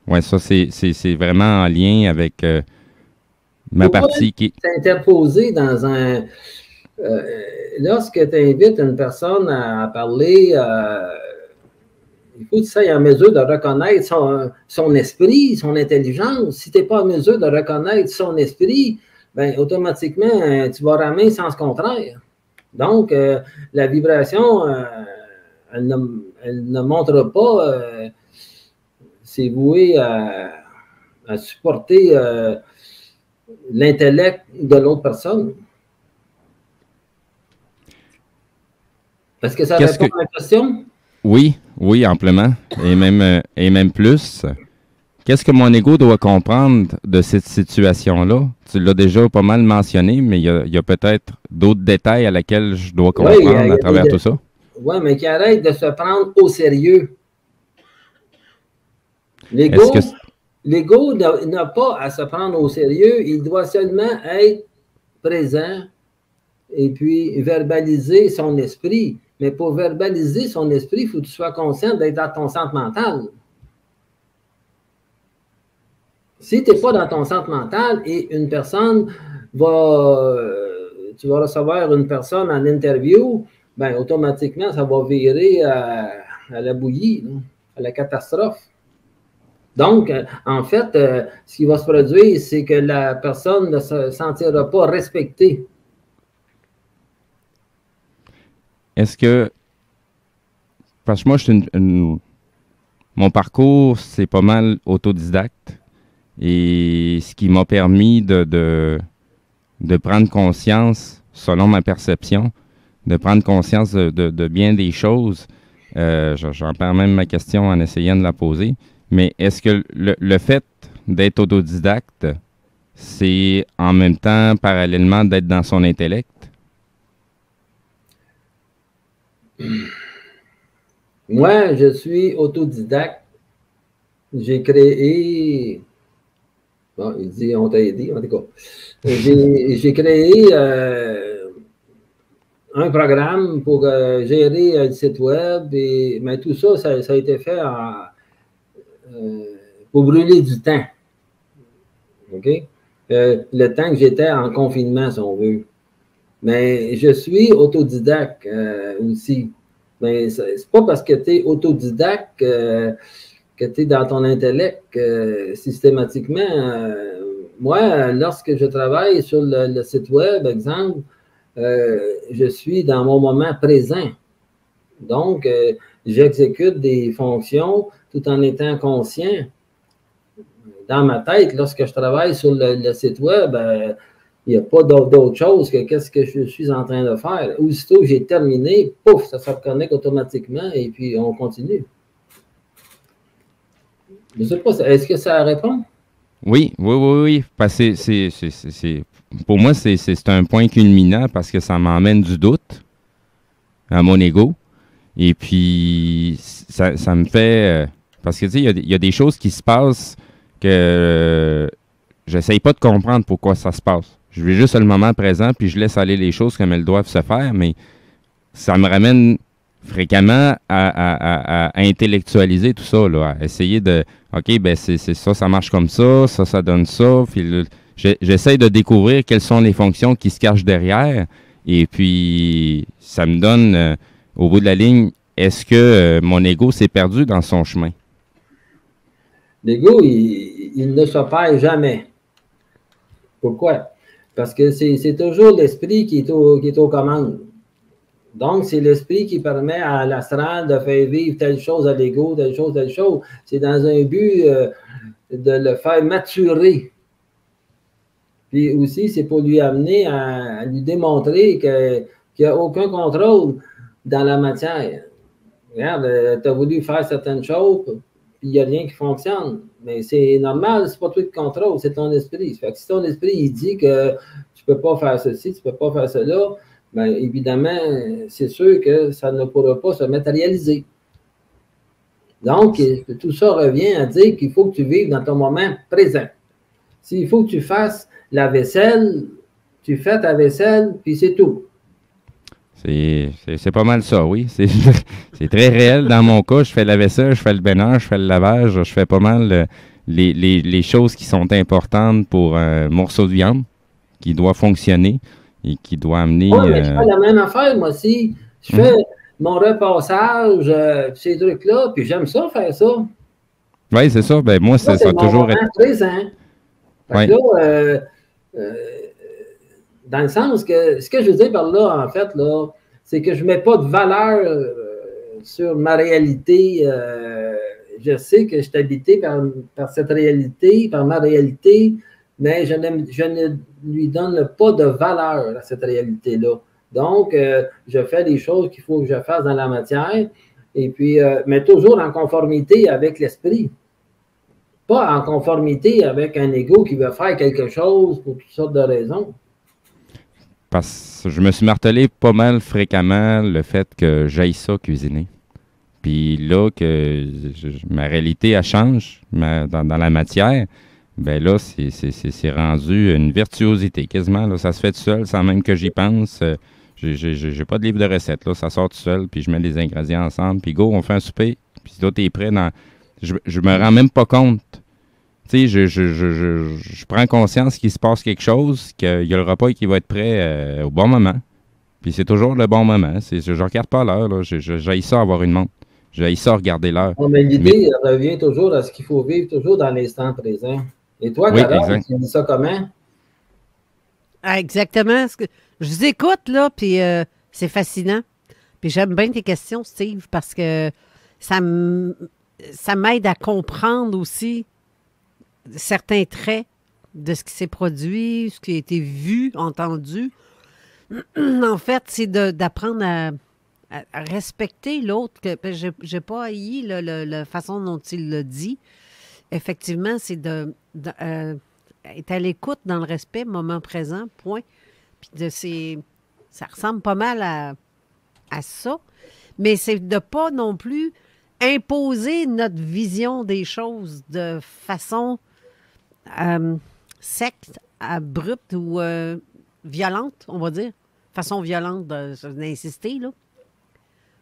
Oui, ça, c'est vraiment en lien avec ma partie qui. S'interposer dans un. Lorsque tu invites une personne à parler, il faut que tu sois en mesure de reconnaître son esprit, son intelligence. Si tu n'es pas en mesure de reconnaître son esprit, ben, automatiquement, tu vas ramer le sens contraire. Donc, la vibration, elle ne montre pas, c'est voué à supporter l'intellect de l'autre personne. Est-ce que ça répond à la question? Oui, oui, amplement, et même plus. Qu'est-ce que mon ego doit comprendre de cette situation-là? Tu l'as déjà pas mal mentionné, mais il y a peut-être d'autres détails à laquelle je dois comprendre à travers tout ça. Oui, mais qui arrête de se prendre au sérieux. L'ego n'a pas à se prendre au sérieux, il doit seulement être présent et puis verbaliser son esprit. Mais pour verbaliser son esprit, il faut que tu sois conscient d'être dans ton centre mental. Si tu n'es pas dans ton centre mental et une personne tu vas recevoir une personne en interview, ben automatiquement, ça va virer à la bouillie, à la catastrophe. Donc, en fait, ce qui va se produire, c'est que la personne ne se sentira pas respectée. Est-ce que, parce que moi, mon parcours, c'est pas mal autodidacte. Et ce qui m'a permis de prendre conscience, selon ma perception, de prendre conscience de bien des choses. J'en perds même ma question en essayant de la poser. Mais est-ce que le fait d'être autodidacte, c'est en même temps, parallèlement, d'être dans son intellect? Moi, je suis autodidacte. J'ai créé... Bon, il dit, on t'a aidé, en tout cas. J'ai créé un programme pour gérer le site web, mais tout ça, ça a été fait pour brûler du temps. OK? Le temps que j'étais en confinement, si on veut. Mais je suis autodidacte aussi. Mais c'est pas parce que tu es autodidacte que tu es dans ton intellect systématiquement. Moi, lorsque je travaille sur le site web, exemple, je suis dans mon moment présent. Donc, j'exécute des fonctions tout en étant conscient. Dans ma tête, lorsque je travaille sur le site web, il n'y a pas d'autre chose que qu'est-ce que je suis en train de faire. Aussitôt que j'ai terminé, pouf, ça se reconnecte automatiquement et puis on continue. Je ne sais pas, est-ce que ça répond? Oui. Parce que pour moi, c'est un point culminant parce que ça m'emmène du doute à mon ego. Et puis, ça me fait... parce que, tu sais, il y a des choses qui se passent que j'essaye pas de comprendre pourquoi ça se passe. Je vis juste le moment présent, puis je laisse aller les choses comme elles doivent se faire, mais ça me ramène fréquemment à intellectualiser tout ça, là, à essayer de, OK, ben c'est ça, ça marche comme ça donne ça, puis j'essaie de découvrir quelles sont les fonctions qui se cachent derrière, et puis ça me donne, au bout de la ligne, est-ce que mon ego s'est perdu dans son chemin? L'ego, il ne se perd jamais. Pourquoi? Parce que c'est toujours l'esprit qui est aux commandes. Donc, c'est l'esprit qui permet à l'astral de faire vivre telle chose à l'ego, telle chose. C'est dans un but de le faire maturer. Puis aussi, c'est pour lui amener à lui démontrer qu'il n'y a aucun contrôle dans la matière. Regarde, tu as voulu faire certaines choses, puis il n'y a rien qui fonctionne. Mais c'est normal, c'est pas toi qui contrôle, c'est ton esprit. Fait que si ton esprit il dit que tu ne peux pas faire ceci, tu ne peux pas faire cela, bien évidemment, c'est sûr que ça ne pourra pas se matérialiser. Donc, tout ça revient à dire qu'il faut que tu vives dans ton moment présent. S'il faut que tu fasses la vaisselle, tu fais ta vaisselle, puis c'est tout. C'est pas mal ça, oui. C'est très réel. Dans mon cas, je fais la vaisselle, je fais le ménage, je fais le lavage, je fais pas mal les choses qui sont importantes pour un morceau de viande qui doit fonctionner et qui doit amener... Oui, mais je fais la même affaire, moi aussi. Je fais mon repassage, ces trucs-là, puis j'aime ça, faire ça. Oui, c'est ça. Ben, moi, ça a toujours été... présent. Fait que là, dans le sens que, ce que je veux dire par là, en fait, là, c'est que je ne mets pas de valeur sur ma réalité. Je sais que je suis habité par cette réalité, par ma réalité, mais je ne lui donne pas de valeur à cette réalité-là. Donc, je fais des choses qu'il faut que je fasse dans la matière, et puis, mais toujours en conformité avec l'esprit. Pas en conformité avec un ego qui veut faire quelque chose pour toutes sortes de raisons. Parce que je me suis martelé pas mal fréquemment le fait que j'aille ça cuisiner. Puis là, que ma réalité, elle change dans la matière, ben là, c'est rendu une virtuosité quasiment. Là, ça se fait tout seul sans même que j'y pense. J'ai pas de livre de recettes. Là, ça sort tout seul, puis je mets les ingrédients ensemble, puis go, on fait un souper, puis là, t'es prêt dans... Je me rends même pas compte. Tu sais, je prends conscience qu'il se passe quelque chose, qu'il y a le repas qui va être prêt au bon moment. Puis c'est toujours le bon moment. Je regarde pas l'heure. J'haïs ça avoir une montre. J'haïs ça regarder l'heure. Oh, mais l'idée revient toujours à ce qu'il faut vivre toujours dans l'instant présent. Et toi, Carole, tu dis ça comment? Ah, exactement. Je vous écoute, là, puis c'est fascinant. Puis j'aime bien tes questions, Steve, parce que ça m'aide à comprendre aussi certains traits de ce qui s'est produit, ce qui a été vu, entendu. En fait, c'est d'apprendre à respecter l'autre. Je n'ai pas haï la façon dont il l'a dit. Effectivement, c'est d'être à l'écoute dans le respect, moment présent, point. Puis ça ressemble pas mal à ça. Mais c'est de pas non plus imposer notre vision des choses de façon sec, abrupte ou violente, on va dire. Façon violente d'insister, là.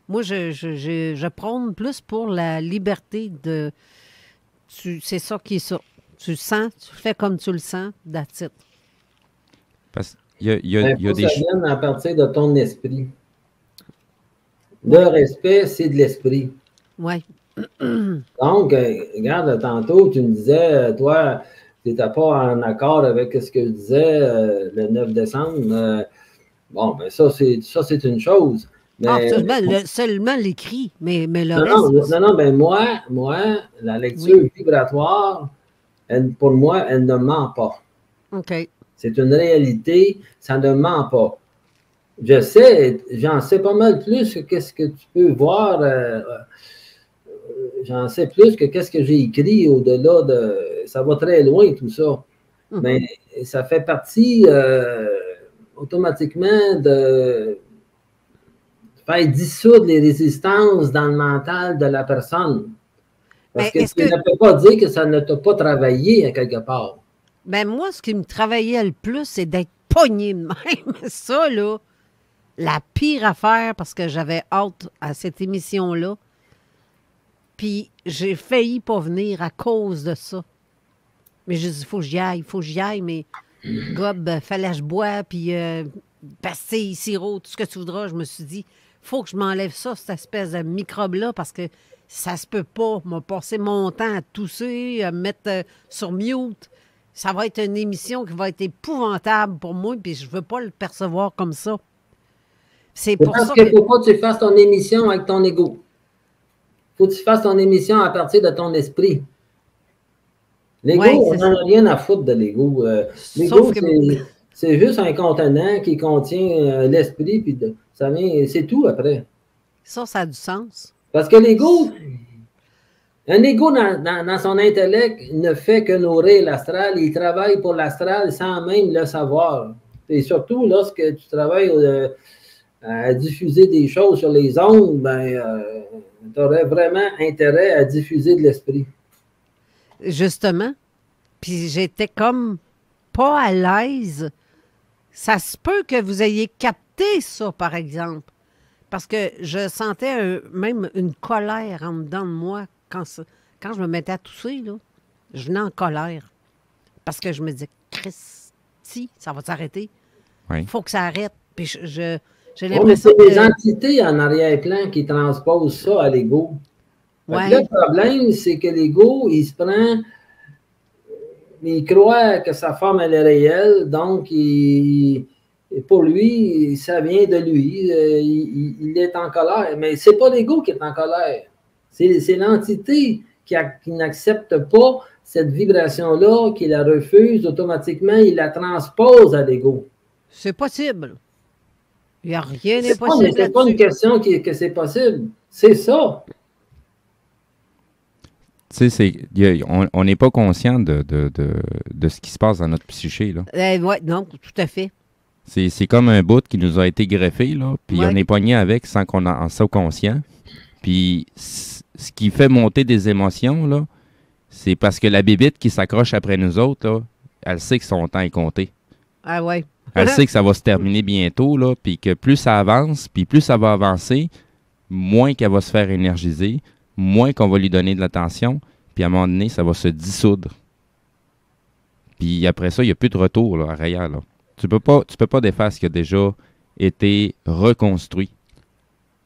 Moi, je prône plus pour la liberté de... C'est ça qui est ça. Tu le sens, tu fais comme tu le sens, that's it. Parce qu'il y a des choses... Ça vient à partir de ton esprit. Le respect, c'est de l'esprit. Oui. Donc, regarde, tantôt, tu me disais, toi, tu n'étais pas en accord avec ce que je disais le 9 décembre. Bon, ben ça, c'est une chose. Mais, seulement l'écrit, mais le reste... Non, ben moi, la lecture vibratoire, pour moi, elle ne ment pas. OK. C'est une réalité, ça ne ment pas. J'en sais pas mal plus que qu'est-ce que tu peux voir. J'en sais plus que qu'est-ce que j'ai écrit au-delà de... Ça va très loin, tout ça. Mais ça fait partie automatiquement de faire dissoudre les résistances dans le mental de la personne. Parce que tu ne peux pas dire que ça ne t'a pas travaillé à quelque part. Ben moi, ce qui me travaillait le plus, c'est d'être pogné de même. Ça, là, la pire affaire, parce que j'avais hâte à cette émission-là. Puis j'ai failli pas venir à cause de ça. Mais je dis, il faut que j'y aille, mais gob, fallait que je bois, puis passer, sirop, tout ce que tu voudras. Je me suis dit, faut que je m'enlève ça, cette espèce de microbe-là, parce que ça se peut pas. M'a passé mon temps à tousser, à me mettre sur mute. Ça va être une émission qui va être épouvantable pour moi, puis je veux pas le percevoir comme ça. C'est pour ça qu'il ne faut pas que tu fasses ton émission avec ton ego. Il faut que tu fasses ton émission à partir de ton esprit. L'ego, on n'en a rien à foutre de l'ego. L'ego, c'est juste un contenant qui contient l'esprit, puis c'est tout après. Ça a du sens. Parce que l'ego, Un ego dans son intellect ne fait que nourrir l'astral. Il travaille pour l'astral sans même le savoir. Et surtout, lorsque tu travailles à diffuser des choses sur les ondes, tu aurais vraiment intérêt à diffuser de l'esprit. Justement. Puis j'étais comme pas à l'aise. Ça se peut que vous ayez capté ça, par exemple. Parce que je sentais même une colère en dedans de moi quand je me mettais à tousser, là. Je venais en colère. Parce que je me disais, Christy, ça va s'arrêter. Il faut que ça arrête. Puis j'ai l'impression que... C'est des entités en arrière-plan qui transposent ça à l'ego. Ouais. Le problème, c'est que l'ego, il se prend... Il croit que sa forme, elle est réelle, donc pour lui, ça vient de lui. Il est en colère. Mais ce n'est pas l'ego qui est en colère. C'est l'entité qui n'accepte pas cette vibration-là, qui la refuse automatiquement, il la transpose à l'ego. C'est possible. Il n'y a rien d'impossible. Ce n'est pas une question que c'est possible. C'est ça. Tu sais, on n'est pas conscient de ce qui se passe dans notre psyché, là. Oui, non, tout à fait. C'est comme un bout qui nous a été greffé, là, puis on est pogné avec sans qu'on en soit conscient. Puis ce qui fait monter des émotions, là, c'est parce que la bébite qui s'accroche après nous autres, là, elle sait que son temps est compté. Ah ouais. Elle sait que ça va se terminer bientôt, là, puis que plus ça avance, puis plus ça va avancer, moins qu'elle va se faire énergiser, moins qu'on va lui donner de l'attention, puis à un moment donné, ça va se dissoudre. Puis après ça, il n'y a plus de retour là, arrière. Là. Tu peux pas défaire ce qui a déjà été reconstruit.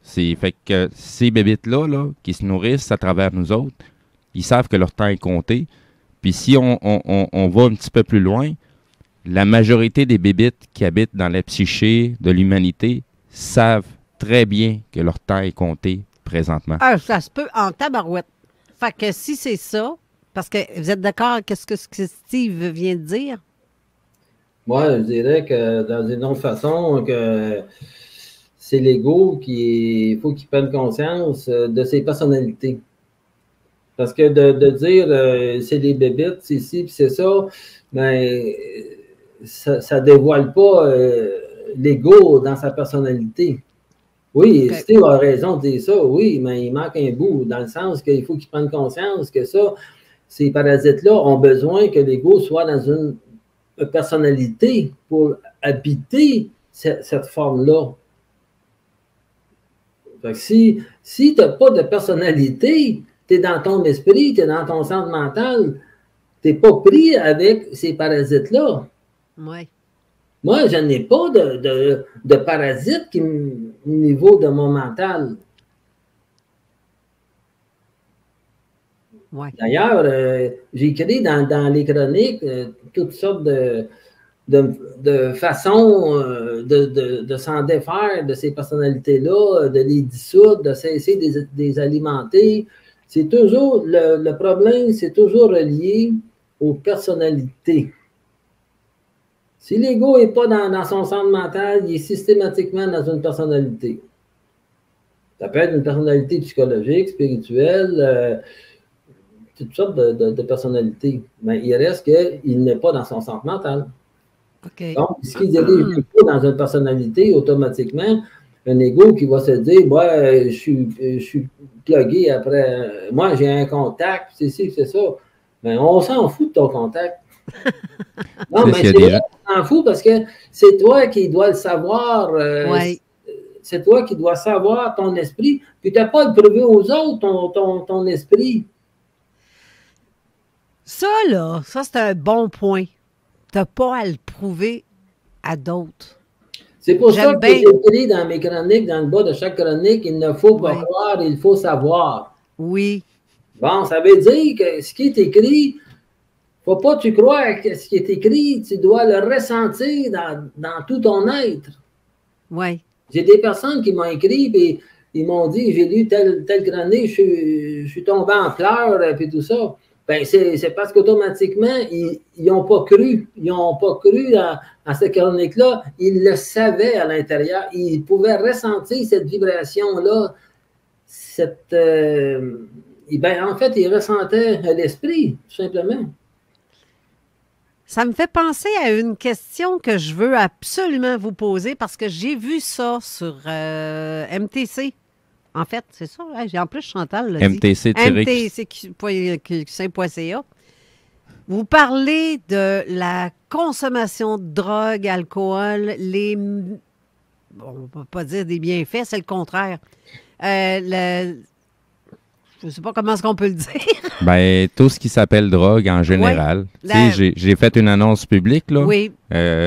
Fait que ces bébites-là, là, qui se nourrissent à travers nous autres, ils savent que leur temps est compté. Puis si on va un petit peu plus loin, la majorité des bébites qui habitent dans la psyché de l'humanité savent très bien que leur temps est compté présentement. Ah, ça se peut en tabarouette. Fait que si c'est ça, parce que vous êtes d'accord avec ce que Steve vient de dire? Moi, je dirais que dans une autre façon, que c'est l'ego il faut qu'il prenne conscience de ses personnalités. Parce que de dire c'est des bébites, c'est ci, puis c'est ça, mais ça ne dévoile pas l'ego dans sa personnalité. Oui, okay. Steve a raison de dire ça, oui, mais il manque un bout, dans le sens qu'il faut qu'il prenne conscience que ça, ces parasites-là ont besoin que l'ego soit dans une personnalité pour habiter cette forme-là. Si tu n'as pas de personnalité, tu es dans ton esprit, tu es dans ton centre mental, tu n'es pas pris avec ces parasites-là. Oui. Moi, je n'ai pas de parasites au niveau de mon mental. Ouais. D'ailleurs, j'ai écrit dans les chroniques toutes sortes de façons de s'en défaire de ces personnalités-là, de les dissoudre, de cesser de les alimenter. C'est toujours, le problème, c'est toujours relié aux personnalités. Si l'ego n'est pas dans son centre mental, il est systématiquement dans une personnalité. Ça peut être une personnalité psychologique, spirituelle, toutes sortes de personnalités. Mais il reste qu'il n'est pas dans son centre mental. Okay. Donc, ce qui dirige l'ego dans une personnalité, automatiquement, un ego qui va se dire, ouais, je suis plugué après, moi j'ai un contact, c'est ci, c'est ça. Mais on s'en fout de ton contact. Non, mais c'est vrai, on s'en fout parce que c'est toi qui dois le savoir. Ouais. C'est toi qui dois savoir ton esprit. Puis tu n'as pas à le prouver aux autres, ton esprit. Ça, là, ça, c'est un bon point. Tu n'as pas à le prouver à d'autres. C'est pour ça que j'ai écrit dans mes chroniques, dans le bas de chaque chronique, il ne faut pas croire, il faut savoir. Oui. Bon, ça veut dire que ce qui est écrit, il ne faut pas que tu crois que ce qui est écrit, tu dois le ressentir dans tout ton être. Oui. J'ai des personnes qui m'ont écrit et ils m'ont dit, j'ai lu telle chronique, je suis tombé en pleurs et tout ça. Ben, c'est parce qu'automatiquement, ils n'ont pas cru. Ils n'ont pas cru à cette chronique-là. Ils le savaient à l'intérieur. Ils pouvaient ressentir cette vibration-là, cette ben, en fait, il ressentait l'esprit, tout simplement. Ça me fait penser à une question que je veux absolument vous poser parce que j'ai vu ça sur MTC. En fait, c'est ça. En plus, Chantal l'a dit. MTC.ca. Vous parlez de la consommation de drogue, alcool, bon, on ne va pas dire des bienfaits, c'est le contraire. Je ne sais pas comment est-ce qu'on peut le dire. Ben, tout ce qui s'appelle drogue en général. Ouais, j'ai fait une annonce publique là,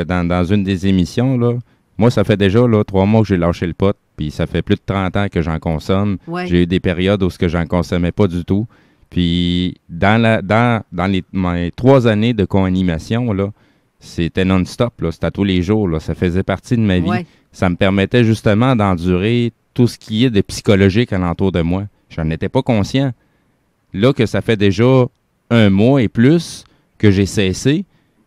dans une des émissions. Là. Moi, ça fait déjà 3 mois que j'ai lâché le pot, puis ça fait plus de 30 ans que j'en consomme. Ouais. J'ai eu des périodes où j'en consommais pas du tout. Puis dans mes 3 années de co-animation, là, c'était non-stop, c'était à tous les jours. Là, ça faisait partie de ma vie. Ouais. Ça me permettait justement d'endurer tout ce qui est de psychologique alentour de moi. Je n'en étais pas conscient. Là que ça fait déjà 1 mois et plus que j'ai cessé,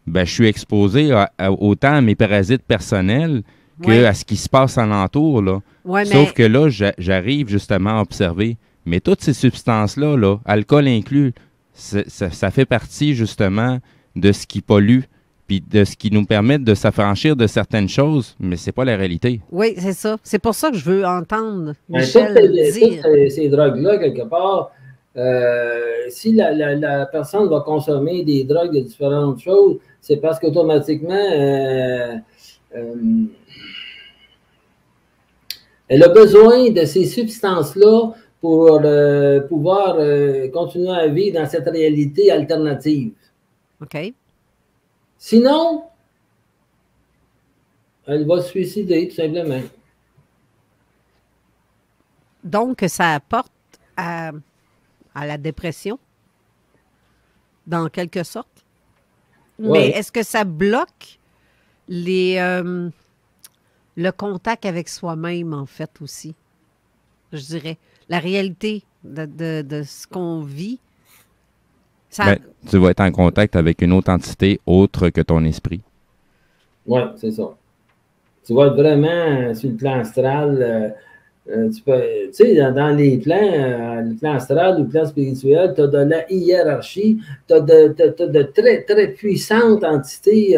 ben, je suis exposé autant à mes parasites personnels qu'à ce qui se passe alentour. Là. Ouais, sauf que là, j'arrive justement à observer. Mais toutes ces substances-là, alcool inclus, ça fait partie justement de ce qui pollue puis de ce qui nous permet de s'affranchir de certaines choses, mais c'est pas la réalité. Oui, c'est ça. C'est pour ça que je veux entendre Michel dire. Toutes ces drogues-là, quelque part, si la personne va consommer des drogues de différentes choses, c'est parce qu'automatiquement, elle a besoin de ces substances-là pour pouvoir continuer à vivre dans cette réalité alternative. OK. Sinon, elle va se suicider, tout simplement. Donc, ça apporte à la dépression, dans quelque sorte. Ouais. Mais est-ce que ça bloque le contact avec soi-même, en fait, aussi? Je dirais. La réalité de ce qu'on vit. Ben, tu vas être en contact avec une autre entité autre que ton esprit. Oui, c'est ça. Tu vas être vraiment sur le plan astral. Tu sais, dans les plans, le plan astral ou le plan spirituel, tu as de la hiérarchie, tu as de très, très puissantes entités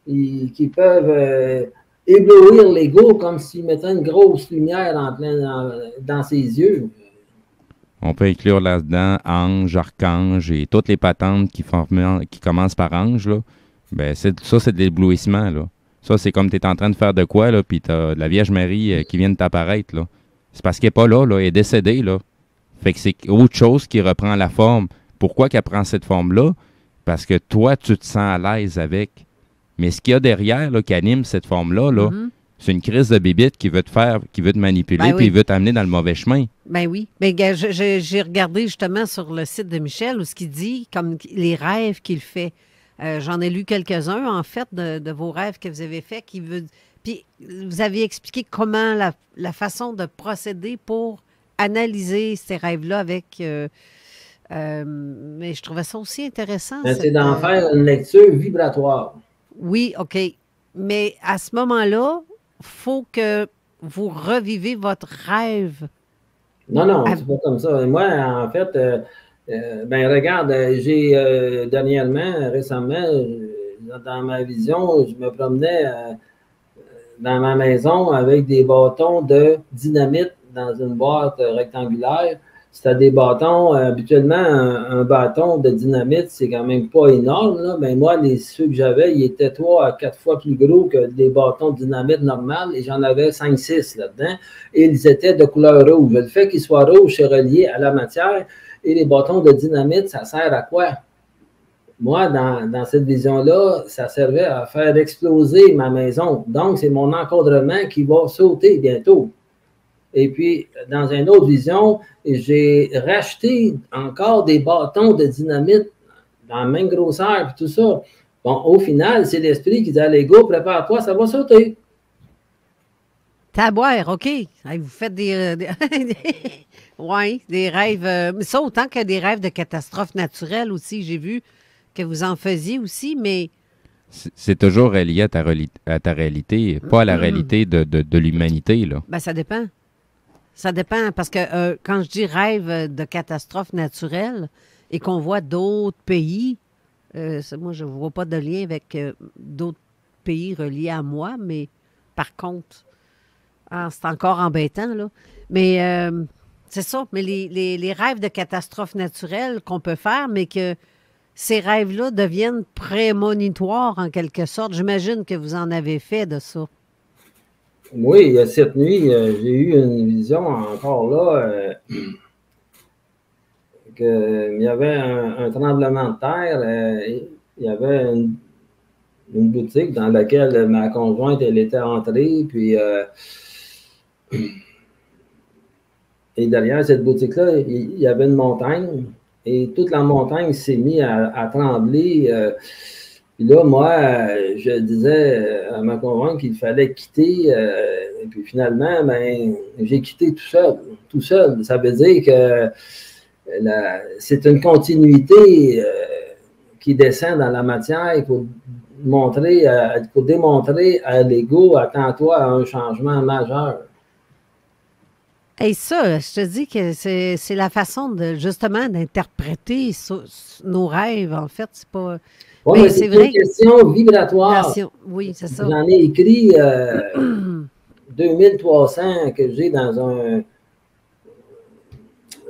qui peuvent éblouir l'ego comme s'ils mettaient une grosse lumière dans ses yeux. On peut inclure là-dedans ange, archange et toutes les patentes qui commencent par ange. Là. Ben, ça, c'est de l'éblouissement. Là. Ça, c'est comme tu es en train de faire de quoi, là, puis tu as la Vierge Marie qui vient de t'apparaître. Là. C'est parce qu'elle n'est pas là, elle est décédée. Là. Fait que c'est autre chose qui reprend la forme. Pourquoi qu'elle prend cette forme-là? Parce que toi, tu te sens à l'aise avec. Mais ce qu'il y a derrière, là, qui anime cette forme-là, là, c'est une crise de bébite qui veut te manipuler, puis il veut t'amener dans le mauvais chemin. Ben oui. Ben, j'ai regardé justement sur le site de Michel où ce qu'il dit, comme les rêves qu'il fait. J'en ai lu quelques-uns, en fait, de vos rêves que vous avez faits. Puis vous avez expliqué comment la façon de procéder pour analyser ces rêves-là avec... mais je trouvais ça aussi intéressant. C'est d'en faire une lecture vibratoire. Oui, OK. Mais à ce moment-là, il faut que vous revivez votre rêve. Non, c'est pas comme ça. Moi, en fait, ben regarde, j'ai récemment, dans ma vision, je me promenais dans ma maison avec des bâtons de dynamite dans une boîte rectangulaire. C'était des bâtons, habituellement, un bâton de dynamite, c'est quand même pas énorme, là. Mais moi, ceux que j'avais, ils étaient 3 à 4 fois plus gros que des bâtons de dynamite normales, et j'en avais 5-6 là-dedans, et ils étaient de couleur rouge. Le fait qu'ils soient rouges, c'est relié à la matière, et les bâtons de dynamite, ça sert à quoi? Moi, dans cette vision-là, ça servait à faire exploser ma maison. Donc, c'est mon encadrement qui va sauter bientôt. Et puis, dans une autre vision, j'ai racheté encore des bâtons de dynamite dans la même grosseur et tout ça. Bon, au final, c'est l'esprit qui dit à l'ego, prépare-toi, ça va sauter. Taboire, OK. Vous faites des rêves. Mais ça, autant que des rêves de catastrophes naturelles aussi, j'ai vu que vous en faisiez aussi, mais... C'est toujours relié à ta réalité, pas à la réalité de l'humanité, là. Ben, ça dépend. Ça dépend, parce que quand je dis rêve de catastrophe naturelle et qu'on voit d'autres pays, moi, je ne vois pas de lien avec d'autres pays reliés à moi, mais par contre, c'est encore embêtant, là. Mais c'est ça, mais les rêves de catastrophe naturelle qu'on peut faire, mais que ces rêves-là deviennent prémonitoires en quelque sorte. J'imagine que vous en avez fait de ça. Oui, cette nuit, j'ai eu une vision encore là, qu'il y avait un tremblement de terre. Il y avait une boutique dans laquelle ma conjointe, elle était entrée, puis et derrière cette boutique-là, il y avait une montagne, et toute la montagne s'est mise à trembler. Puis là, moi, je disais à ma conjointe qu'il fallait quitter. Et puis finalement, ben, j'ai quitté tout seul. Tout seul. Ça veut dire que c'est une continuité qui descend dans la matière pour démontrer à l'ego, attends-toi à un changement majeur. Et ça, je te dis que c'est la façon de justement d'interpréter nos rêves, en fait. C'est pas. Oui, mais c'est une question vibratoire. Oui, c'est ça. J'en ai écrit 2300 que j'ai dans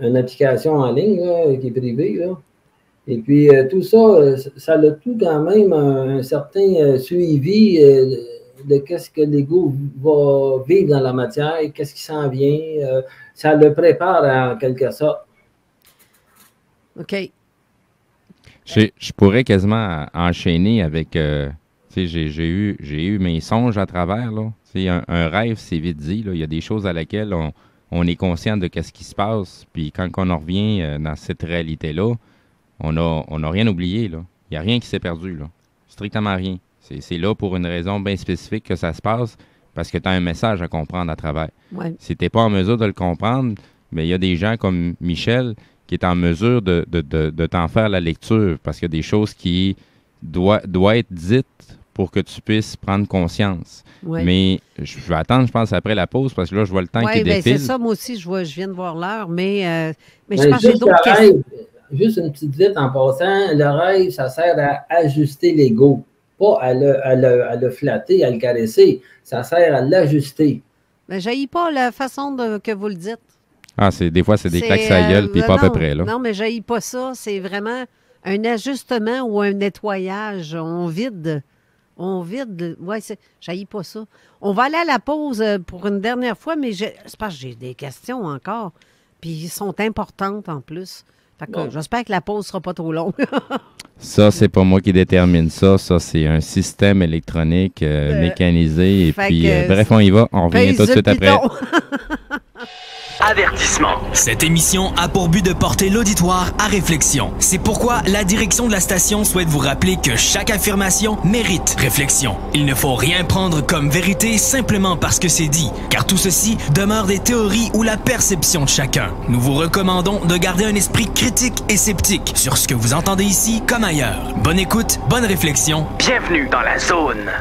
une application en ligne là, qui est privée. Là. Et puis, tout ça, ça a tout quand même un certain suivi de qu'est-ce que l'ego va vivre dans la matière, qu'est-ce qui s'en vient. Ça le prépare en quelque sorte. OK. Je pourrais quasiment enchaîner avec, j'ai eu mes songes à travers, là. Un rêve, c'est vite dit, là. Il y a des choses à laquelle on est conscient de ce qui se passe, puis quand on en revient dans cette réalité-là, on n'a rien oublié, là. Il n'y a rien qui s'est perdu, là. Strictement rien. C'est là pour une raison bien spécifique que ça se passe, parce que tu as un message à comprendre à travers. Ouais. Si tu n'es pas en mesure de le comprendre, mais il y a des gens comme Michel qui est en mesure de t'en faire la lecture, parce qu'il y a des choses qui doivent être dites pour que tu puisses prendre conscience. Ouais. Mais je vais attendre, je pense, après la pause, parce que là, je vois le temps qui défile. Oui, c'est ça, moi aussi, je viens de voir l'heure, mais je pense que j'ai d'autres questions. Juste une petite vite en passant, le rêve, ça sert à ajuster l'ego, pas à le flatter, à le caresser. Ça sert à l'ajuster. Mais j'haïs pas la façon que vous le dites. Ah, des fois, c'est des claques à la gueule, puis pas à peu près, là. Non, mais j'haïs pas ça. C'est vraiment un ajustement ou un nettoyage. On vide. Oui, j'haïs pas ça. On va aller à la pause pour une dernière fois, mais c'est parce que j'ai des questions encore. Puis ils sont importantes en plus. Fait que j'espère que la pause ne sera pas trop longue. Ça, c'est pas moi qui détermine ça. Ça, c'est un système électronique mécanisé. Et puis, bref, on y va. On revient tout de suite après. Avertissement. Cette émission a pour but de porter l'auditoire à réflexion. C'est pourquoi la direction de la station souhaite vous rappeler que chaque affirmation mérite réflexion. Il ne faut rien prendre comme vérité simplement parce que c'est dit, car tout ceci demeure des théories ou la perception de chacun. Nous vous recommandons de garder un esprit critique et sceptique sur ce que vous entendez ici comme ailleurs. Bonne écoute, bonne réflexion. Bienvenue dans la zone.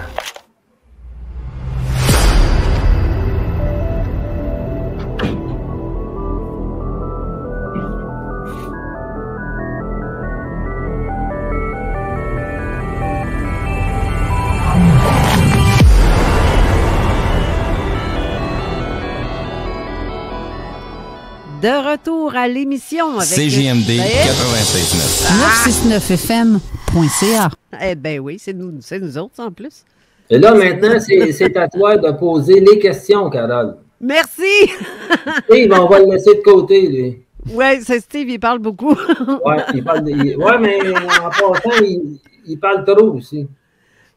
De retour à l'émission avec CJMD 969fm.ca. Eh bien oui, c'est nous autres en plus. Et là, maintenant, c'est à toi de poser les questions, Carole. Merci! Steve, on va le laisser de côté, lui. Oui, c'est Steve, il parle beaucoup. Oui, mais en passant, il parle trop aussi.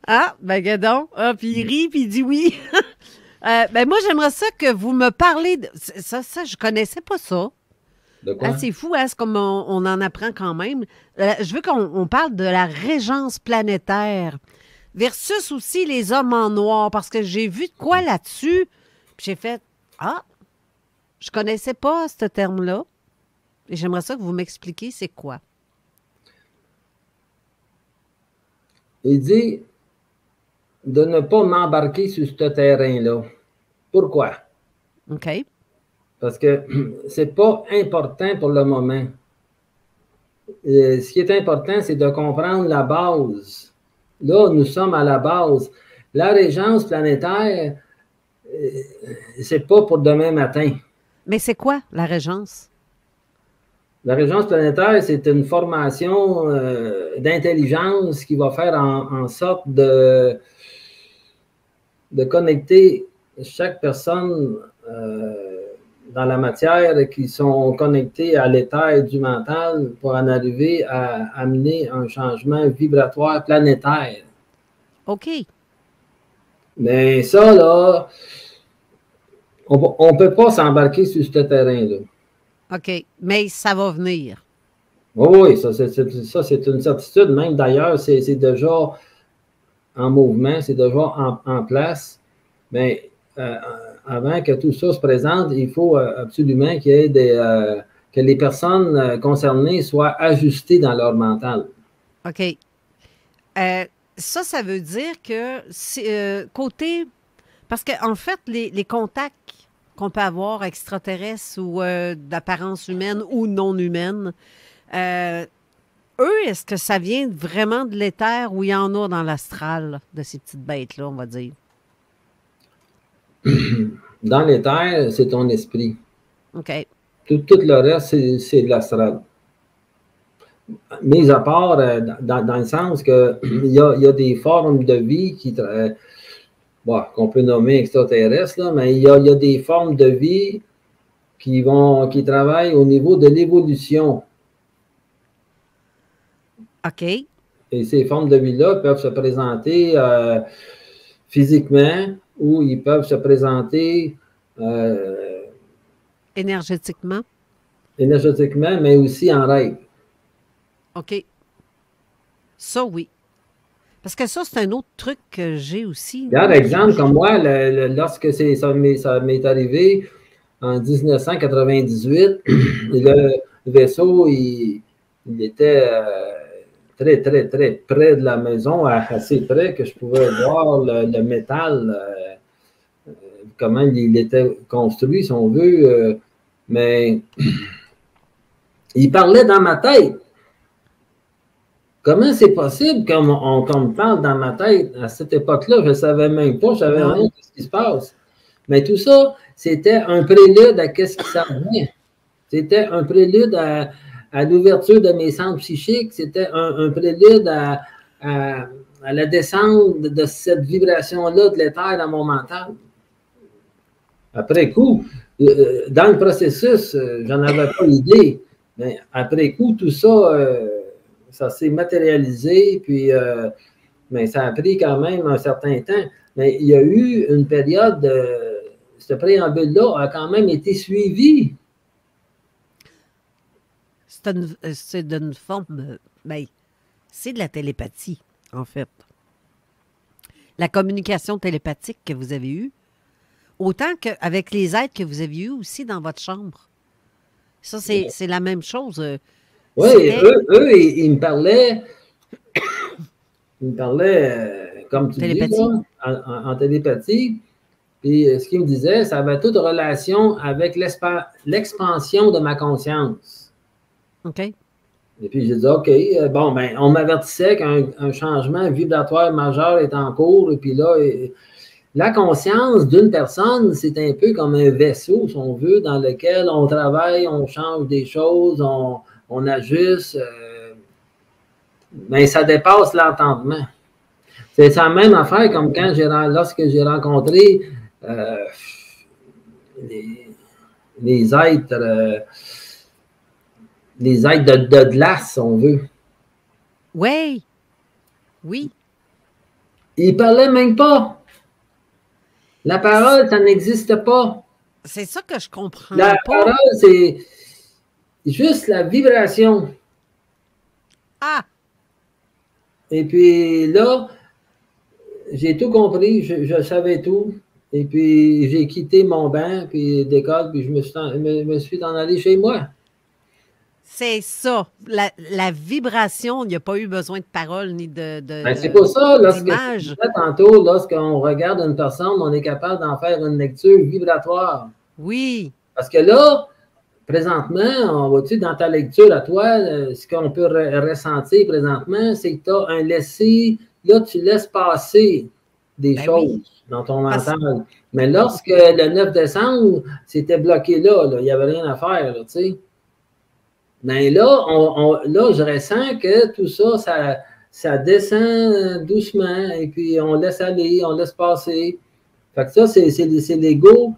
Ah, ben gadon. Ah, puis il rit, puis il dit oui. Ben moi, j'aimerais ça que vous me parlez de... Ça, je connaissais pas ça. De quoi? Ah, c'est fou, hein? C'est comme on en apprend quand même. Je veux qu'on parle de la régence planétaire versus aussi les hommes en noir, parce que j'ai vu de quoi là-dessus, puis j'ai fait « Ah, je connaissais pas ce terme-là. » Et j'aimerais ça que vous m'expliquiez c'est quoi. Il dit de ne pas m'embarquer sur ce terrain-là. Pourquoi? OK. Parce que ce n'est pas important pour le moment. Ce qui est important, c'est de comprendre la base. Là, nous sommes à la base. La régence planétaire, c'est pas pour demain matin. Mais c'est quoi la régence? La régence planétaire, c'est une formation d'intelligence qui va faire en sorte de connecter chaque personne dans la matière qui sont connectés à l'éther du mental pour en arriver à amener un changement vibratoire planétaire. OK. Mais ça, là, on ne peut pas s'embarquer sur ce terrain-là. OK. Mais ça va venir. Oui, ça, c'est une certitude. Même d'ailleurs, c'est déjà en mouvement, c'est déjà en place. Mais avant que tout ça se présente, il faut absolument qu'il y ait que les personnes concernées soient ajustées dans leur mental. OK. Ça veut dire que côté... Parce qu'en fait, les contacts qu'on peut avoir extraterrestres ou d'apparence humaine ou non humaine, eux, est-ce que ça vient vraiment de l'éther ou il y en a dans l'astral de ces petites bêtes-là, on va dire? Dans l'éther, c'est ton esprit. OK. Tout le reste, c'est de l'astral. Mis à part dans le sens qu'il y a des formes de vie qu'on peut nommer extraterrestres, là, mais il y a des formes de vie qui travaillent au niveau de l'évolution. OK. Et ces formes de vie-là peuvent se présenter physiquement ou ils peuvent se présenter Énergétiquement, mais aussi en rêve. OK. Ça, oui. Parce que ça, c'est un autre truc que j'ai aussi. Regarde, exemple, comme moi, lorsque ça m'est arrivé en 1998, le vaisseau, il était très, très, très près de la maison, assez près que je pouvais voir le métal, comment il était construit, si on veut. Mais il parlait dans ma tête. Comment c'est possible qu'on me parle dans ma tête? À cette époque-là, je ne savais même pas, je ne savais rien de ce qui se passe. Mais tout ça, c'était un prélude à ce qui s'en venait. C'était un prélude à l'ouverture de mes centres psychiques. C'était un prélude à la descente de cette vibration-là de l'éther dans mon mental. Après coup, dans le processus, j'en avais pas idée. Mais après coup, tout ça... ça s'est matérialisé, puis mais ça a pris quand même un certain temps. Mais il y a eu une période, ce préambule-là a quand même été suivi. C'est d'une forme, c'est de la télépathie, en fait. La communication télépathique que vous avez eue, autant qu'avec les êtres que vous avez eus aussi dans votre chambre. Ça, c'est la même chose. Oui, eux, ils me parlaient, comme tu dis, là, en télépathie. Puis ce qu'ils me disaient, ça avait toute relation avec l'expansion de ma conscience. OK. Et puis j'ai dit, OK, bon, ben, on m'avertissait qu'un changement vibratoire majeur est en cours. Et puis là, la conscience d'une personne, c'est un peu comme un vaisseau, si on veut, dans lequel on travaille, on change des choses, on ajuste, mais ça dépasse l'entendement. C'est la même affaire comme lorsque j'ai rencontré les êtres de glace, si on veut. Oui. Oui. Ils ne parlaient même pas. La parole, ça n'existe pas. C'est ça que je comprends. La parole, c'est juste la vibration. Ah! Et puis là, j'ai tout compris, je savais tout. Et puis j'ai quitté mon banc, puis d'école, puis je me suis en allé chez moi. C'est ça. La vibration, il n'y a pas eu besoin de paroles ni de c'est pour ça, lorsqu'on regarde une personne, on est capable d'en faire une lecture vibratoire. Oui. Parce que là, présentement, on va-tu dans ta lecture à toi, ce qu'on peut ressentir présentement, c'est que tu as un laisser, là, tu laisses passer des choses dans ton mental. Mais lorsque le 9 décembre, c'était bloqué là, il n'y avait rien à faire, tu sais. Mais là, là, je ressens que tout ça, ça descend doucement, et puis on laisse aller, on laisse passer. Fait que ça, c'est l'ego.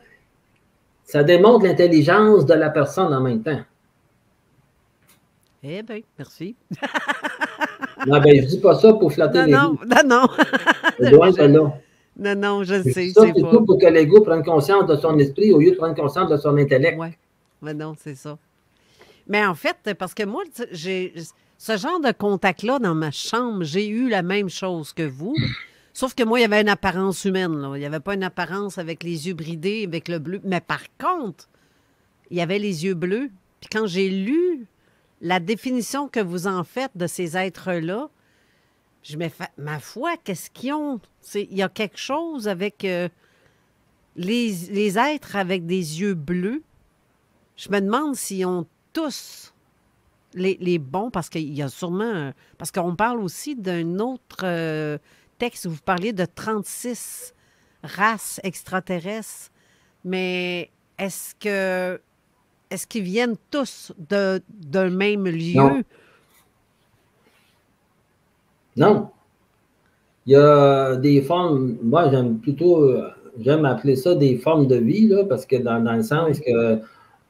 Ça démontre l'intelligence de la personne en même temps. Eh bien, merci. Non, ben, je dis pas ça pour flatter l'ego. Non. Loin de là. Non, je sais. Ça, c'est tout pour que l'ego prenne conscience de son esprit au lieu de prendre conscience de son intellect. Oui, mais non, c'est ça. Mais en fait, parce que moi, j'ai ce genre de contact-là dans ma chambre, j'ai eu la même chose que vous. Sauf que moi, il y avait une apparence humaine. Là. Il n'y avait pas une apparence avec les yeux bridés, avec le bleu. Mais par contre, il y avait les yeux bleus. Puis quand j'ai lu la définition que vous en faites de ces êtres-là, je me fais, ma foi, qu'est-ce qu'ils ont? Il y a quelque chose avec les êtres avec des yeux bleus. Je me demande s'ils ont tous les bons, parce qu'il y a sûrement... parce qu'on parle aussi d'un autre texte où vous parliez de 36 races extraterrestres, mais est-ce qu'ils viennent tous d'un même lieu? Non. Il y a des formes, moi j'aime appeler ça des formes de vie, là, parce que dans le sens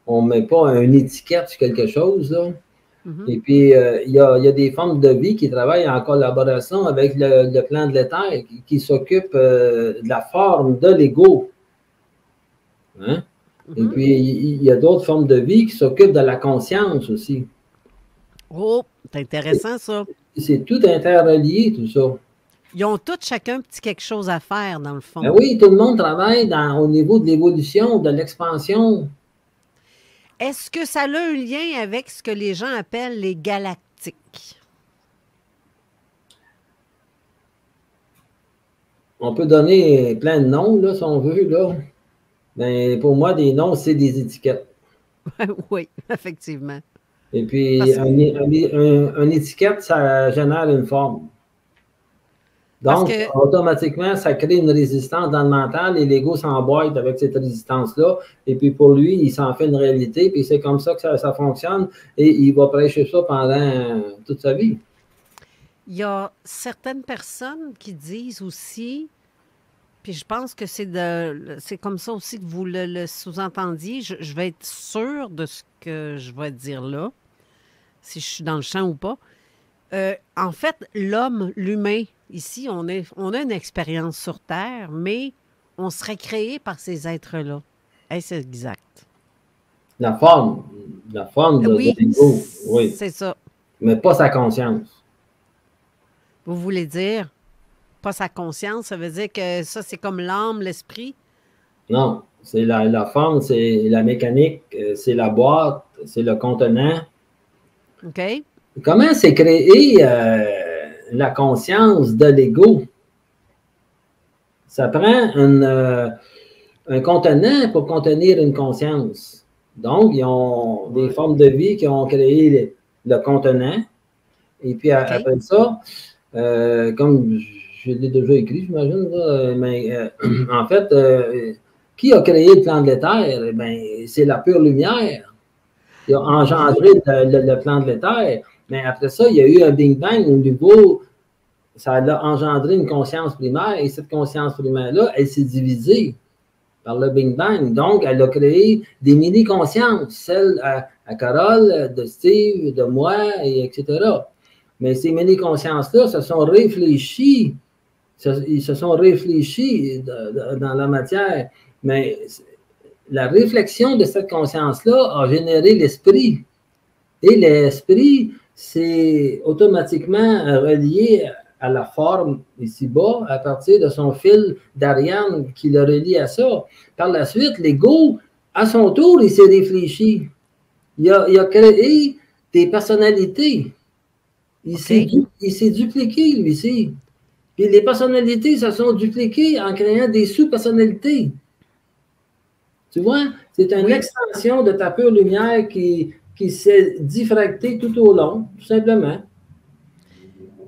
qu'on ne met pas une étiquette sur quelque chose, là. Et puis, il y a des formes de vie qui travaillent en collaboration avec le plan de l'éther, qui s'occupe de la forme de l'ego. Hein? Et puis, il y a d'autres formes de vie qui s'occupent de la conscience aussi. Oh, c'est intéressant ça. C'est tout interrelié, tout ça. Ils ont tous chacun petit quelque chose à faire, dans le fond. Ben oui, tout le monde travaille au niveau de l'évolution, de l'expansion. Est-ce que ça a un lien avec ce que les gens appellent les galactiques? On peut donner plein de noms, là, si on veut, là. Mais pour moi, des noms, c'est des étiquettes. Oui, effectivement. Et puis, une étiquette, ça génère une forme. Donc, automatiquement, ça crée une résistance dans le mental et l'ego s'emboîte avec cette résistance-là. Et puis, pour lui, il s'en fait une réalité. Puis, c'est comme ça que ça fonctionne. Et il va prêcher ça pendant toute sa vie. Il y a certaines personnes qui disent aussi, puis je pense que c'est comme ça aussi que vous le sous-entendiez. Je vais être sûre de ce que je vais dire là, si je suis dans le champ ou pas. En fait, l'humain, ici, on a une expérience sur Terre, mais on serait créé par ces êtres-là. Est-ce exact? La forme de l'ego, oui. C'est ça. Mais pas sa conscience. Vous voulez dire, pas sa conscience, ça veut dire que ça, c'est comme l'âme, l'esprit? Non, c'est la forme, c'est la mécanique, c'est la boîte, c'est le contenant. OK. Comment s'est créée la conscience de l'ego? Ça prend un contenant pour contenir une conscience. Donc, ils ont des formes de vie qui ont créé le contenant. Et puis, après ça, comme je l'ai déjà écrit, j'imagine, mais en fait, qui a créé le plan de l'éther? Eh bien, c'est la pure lumière qui a engendré le plan de l'éther. Mais après ça, il y a eu un Big Bang au niveau, ça a engendré une conscience primaire, et cette conscience primaire-là, elle s'est divisée par le Big Bang. Donc, elle a créé des mini-consciences, celles à Carole, de Steve, de moi, etc. Mais ces mini-consciences-là se sont réfléchies, ils se sont réfléchis dans la matière. Mais la réflexion de cette conscience-là a généré l'esprit. Et l'esprit, c'est automatiquement relié à la forme ici-bas, à partir de son fil d'Ariane qui le relie à ça. Par la suite, l'ego, à son tour, il s'est réfléchi. Il a créé des personnalités. Il s'est dupliqué, lui aussi. Puis les personnalités se sont dupliquées en créant des sous-personnalités. Tu vois? C'est une Oui. extension de ta pure lumière qui s'est diffractée tout au long, tout simplement.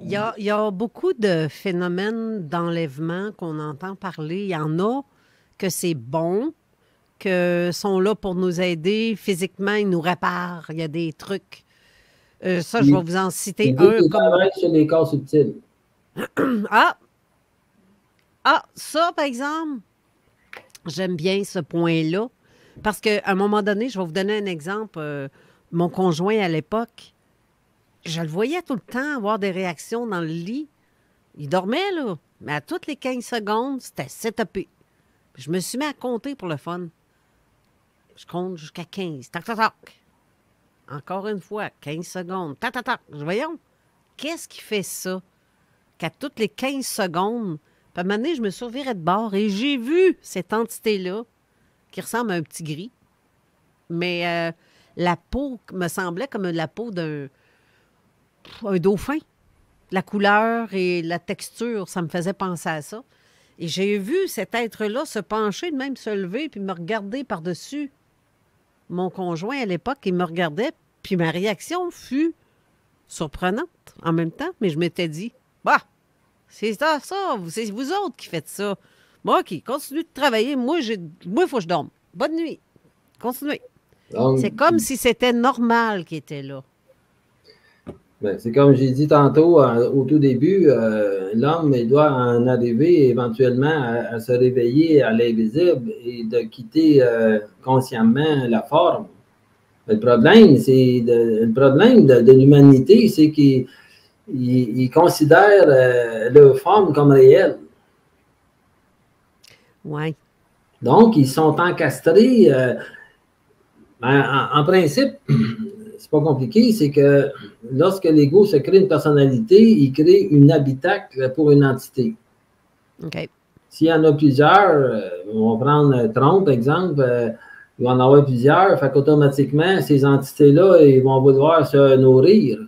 Il y a beaucoup de phénomènes d'enlèvement qu'on entend parler. Il y en a que c'est bon, que sont là pour nous aider physiquement, ils nous réparent. Il y a des trucs. Ça, je vais vous en citer Il un dit comme. travaille sur les corps subtils. Ah! Ah, ça, par exemple, j'aime bien ce point-là. Parce qu'à un moment donné, je vais vous donner un exemple. Mon conjoint à l'époque, je le voyais tout le temps avoir des réactions dans le lit. Il dormait, là. Mais à toutes les 15 secondes, c'était setupé. Je me suis mis à compter pour le fun. Je compte jusqu'à 15. Tac, tac, tac. Encore une fois, 15 secondes. Tac, tac, tac. Voyons, qu'est-ce qui fait ça? Qu'à toutes les 15 secondes, puis à un moment donné, je me suis revirée de bord et j'ai vu cette entité-là qui ressemble à un petit gris. Mais la peau me semblait comme la peau d'un dauphin. La couleur et la texture, ça me faisait penser à ça. Et j'ai vu cet être-là se pencher, de même se lever, puis me regarder par-dessus. Mon conjoint, à l'époque, il me regardait, puis ma réaction fut surprenante en même temps, mais je m'étais dit, bah, c'est ça, c'est vous autres qui faites ça. Bon, OK, continuez de travailler. Moi, il faut que je dorme. Bonne nuit. Continuez. Donc, C'est comme si c'était normal qu'il était là. ben, c'est comme j'ai dit tantôt au tout début, l'homme il doit en arriver éventuellement à se réveiller à l'invisible et de quitter consciemment la forme. Le problème, de l'humanité, c'est qu'il considère leur forme comme réelle. Oui. Donc, ils sont encastrés. En principe, c'est pas compliqué, c'est que lorsque l'ego se crée une personnalité, il crée une habitacle pour une entité. OK. S'il y en a plusieurs, on va prendre Trump, par exemple, il va en avoir plusieurs, fait qu'automatiquement, ces entités-là, ils vont vouloir se nourrir.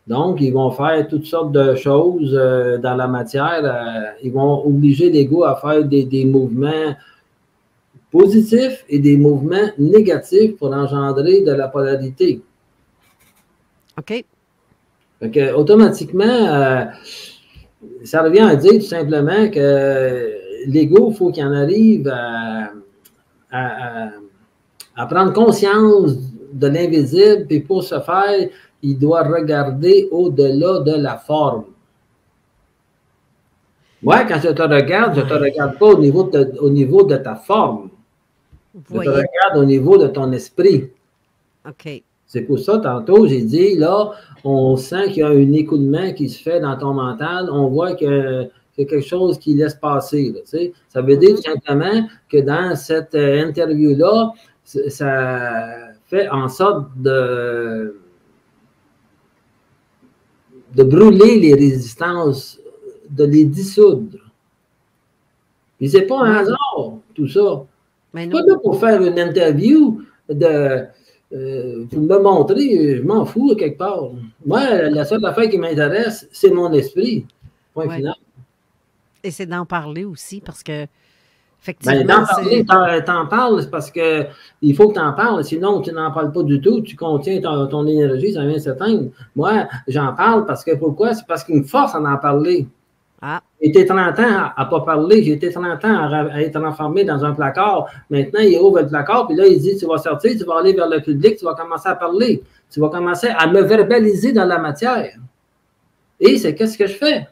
Donc, ils vont faire toutes sortes de choses dans la matière. Ils vont obliger l'ego à faire des mouvements positifs et des mouvements négatifs pour engendrer de la polarité. OK. Fait que, automatiquement, ça revient à dire tout simplement que l'ego, il faut qu'il en arrive à prendre conscience de l'invisible, puis pour ce faire, il doit regarder au-delà de la forme. Moi, quand je te regarde, je ne te regarde pas au niveau de ta forme. Je te regarde au niveau de ton esprit. OK. C'est pour ça, tantôt, j'ai dit, là, on sent qu'il y a un écoulement qui se fait dans ton mental. On voit que c'est quelque chose qui laisse passer. Là, tu sais. Ça veut dire tout simplement que dans cette interview-là, ça fait en sorte de brûler les résistances, de les dissoudre. Et c'est pas un hasard, tout ça. Je suis pas là pour faire une interview pour me montrer, je m'en fous quelque part. Moi, la seule affaire qui m'intéresse, c'est mon esprit. Point final. Et c'est d'en parler aussi parce que, effectivement, d'en parler, t'en parles, c'est parce qu'il faut que t'en parles, sinon tu n'en parles pas du tout, tu contiens ton énergie, ça vient s'éteindre. Moi, j'en parle parce que pourquoi? C'est parce qu'il me force à en parler. Ah. J'ai été 30 ans à ne pas parler, j'ai été 30 ans à être enfermé dans un placard. Maintenant, il ouvre le placard, puis là, il dit, tu vas sortir, tu vas aller vers le public, tu vas commencer à parler. Tu vas commencer à me verbaliser dans la matière. Et c'est qu'est-ce que je fais?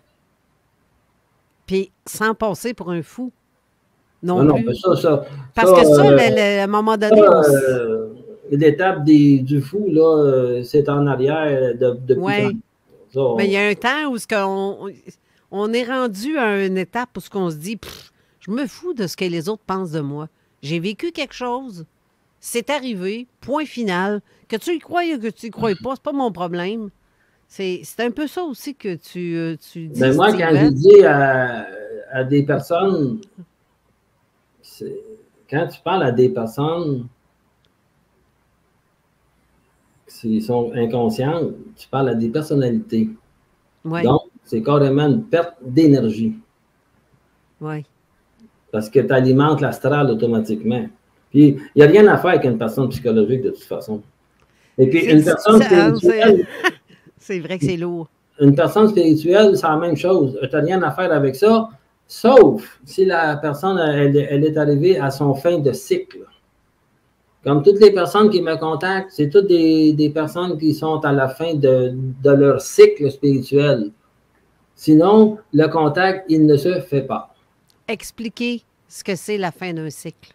Puis, sans passer pour un fou. Non, non, mais ça. Parce que ça, à un moment donné, l'étape du fou, là, c'est en arrière de oui. Mais il y a un temps où on est rendu à une étape où on se dit, je me fous de ce que les autres pensent de moi. J'ai vécu quelque chose, c'est arrivé, point final. Que tu y crois ou que tu y crois pas, c'est pas mon problème. C'est un peu ça aussi que tu dis. Mais moi, quand je dis à des personnes, quand tu parles à des personnes qui sont inconscientes, tu parles à des personnalités. Ouais. Donc, c'est carrément une perte d'énergie. Oui. Parce que tu alimentes l'astral automatiquement. Puis, il n'y a rien à faire avec une personne psychologique de toute façon. Et puis, une personne spirituelle... C'est vrai que c'est lourd. Une personne spirituelle, c'est la même chose. Tu n'as rien à faire avec ça, sauf si la personne, elle est arrivée à son fin de cycle. Comme toutes les personnes qui me contactent, c'est toutes des personnes qui sont à la fin de leur cycle spirituel. Sinon, le contact, il ne se fait pas. Expliquez ce que c'est la fin d'un cycle.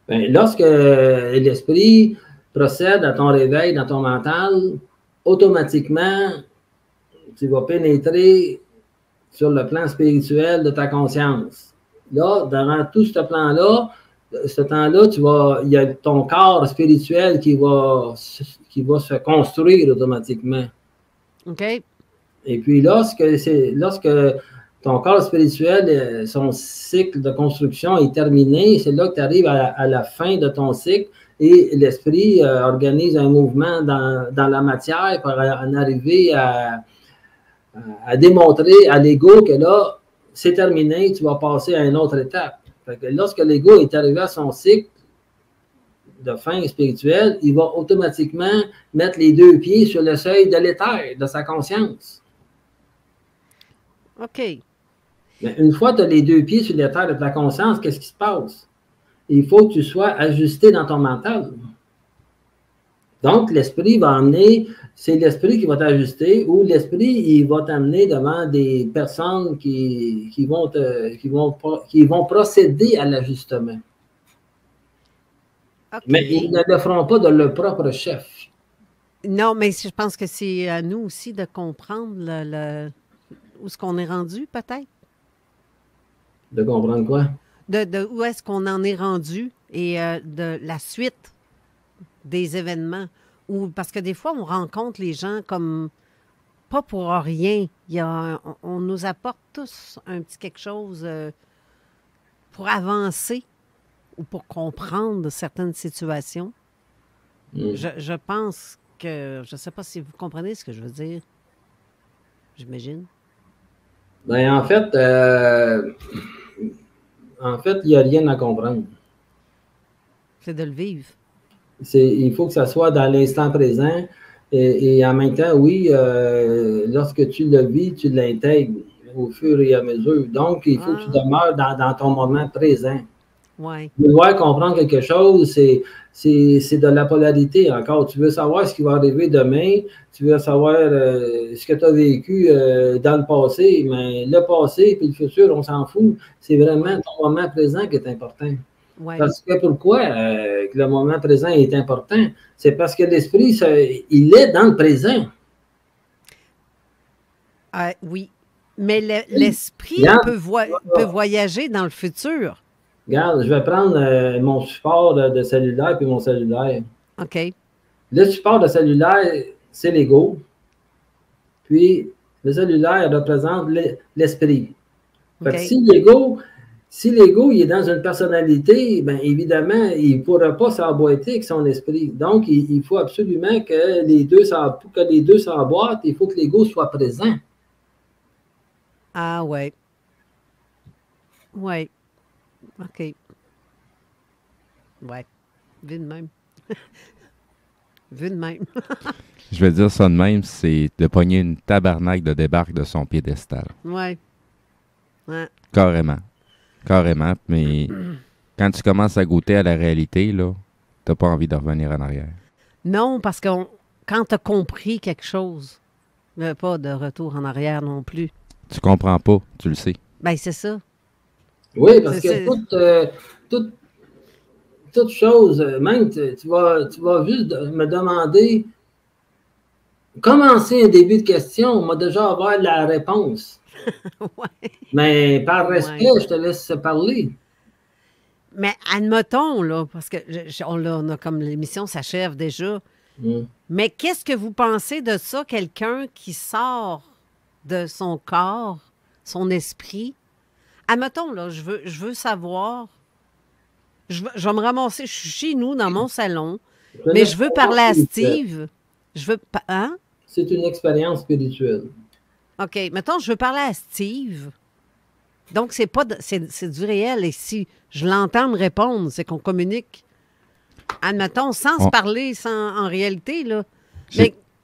Bien, lorsque l'esprit procède à ton réveil dans ton mental, automatiquement, tu vas pénétrer sur le plan spirituel de ta conscience. Là, dans tout ce plan-là, ce temps-là, il y a ton corps spirituel qui va se construire automatiquement. OK. Et puis, lorsque ton corps spirituel, son cycle de construction est terminé, c'est là que tu arrives à la fin de ton cycle et l'esprit organise un mouvement dans la matière pour en arriver à démontrer à l'ego que là, c'est terminé, tu vas passer à une autre étape. Fait que lorsque l'ego est arrivé à son cycle de fin spirituelle, il va automatiquement mettre les 2 pieds sur le seuil de l'éther, de sa conscience. OK. Mais une fois que tu as les 2 pieds sur l'éther de ta conscience, qu'est-ce qui se passe? Il faut que tu sois ajusté dans ton mental. Donc, l'esprit va amener, c'est l'esprit qui va t'ajuster ou l'esprit, il va t'amener devant des personnes qui vont procéder à l'ajustement. Okay. Mais ils ne le feront pas de leur propre chef. Non, mais je pense que c'est à nous aussi de comprendre où est-ce qu'on est rendu, peut-être. De comprendre quoi? De où est-ce qu'on en est rendu et de la suite des événements. Parce que des fois, on rencontre les gens comme pas pour rien. On nous apporte tous un petit quelque chose pour avancer ou pour comprendre certaines situations. Je pense que... Je ne sais pas si vous comprenez ce que je veux dire. J'imagine. Ben, en fait, il n'y a rien à comprendre. C'est de le vivre. Il faut que ça soit dans l'instant présent et en même temps, oui, lorsque tu le vis, tu l'intègres au fur et à mesure. Donc, il faut que tu demeures dans ton moment présent. Ouais. Vouloir comprendre quelque chose, c'est de la polarité encore. Tu veux savoir ce qui va arriver demain, tu veux savoir ce que tu as vécu dans le passé, mais le passé et le futur, on s'en fout. C'est vraiment ton moment présent qui est important. Ouais. Parce que pourquoi que le moment présent est important? C'est parce que l'esprit, il est dans le présent. Oui, mais l'esprit peut voyager dans le futur. Regarde, je vais prendre mon support de cellulaire puis mon cellulaire. OK. Le support de cellulaire, c'est l'ego. Puis, le cellulaire représente l'esprit. Fait que si l'ego il est dans une personnalité, bien évidemment, il ne pourra pas s'emboîter avec son esprit. Donc, il faut absolument que les deux s'emboîtent. Il faut que l'ego soit présent. Ah ouais. Ouais. OK. Ouais. Vu de même. Vu de même. Je vais dire ça de même, c'est de pogner une tabarnak de débarque de son piédestal. Ouais. Ouais. Carrément. Carrément. Mais quand tu commences à goûter à la réalité, là, t'as pas envie de revenir en arrière. Non, parce que quand tu as compris quelque chose, il n'y a pas de retour en arrière non plus. Tu comprends pas, tu le sais. Ben c'est ça. Oui, parce que toute chose, même tu vas juste me demander, commencer un début de question, on va déjà avoir la réponse. Ouais. Mais par respect, je te laisse parler. Mais admettons, là, parce que on a comme l'émission s'achève déjà, mais qu'est-ce que vous pensez de ça, quelqu'un qui sort de son corps, son esprit? Admettons, là, je veux savoir, je vais me ramasser, je suis chez nous, dans mon salon, mais je veux parler à Steve. Hein? C'est une expérience spirituelle. OK. Mettons, je veux parler à Steve. Donc, c'est du réel. Et si je l'entends me répondre, c'est qu'on communique, admettons, sans se parler, en réalité, là.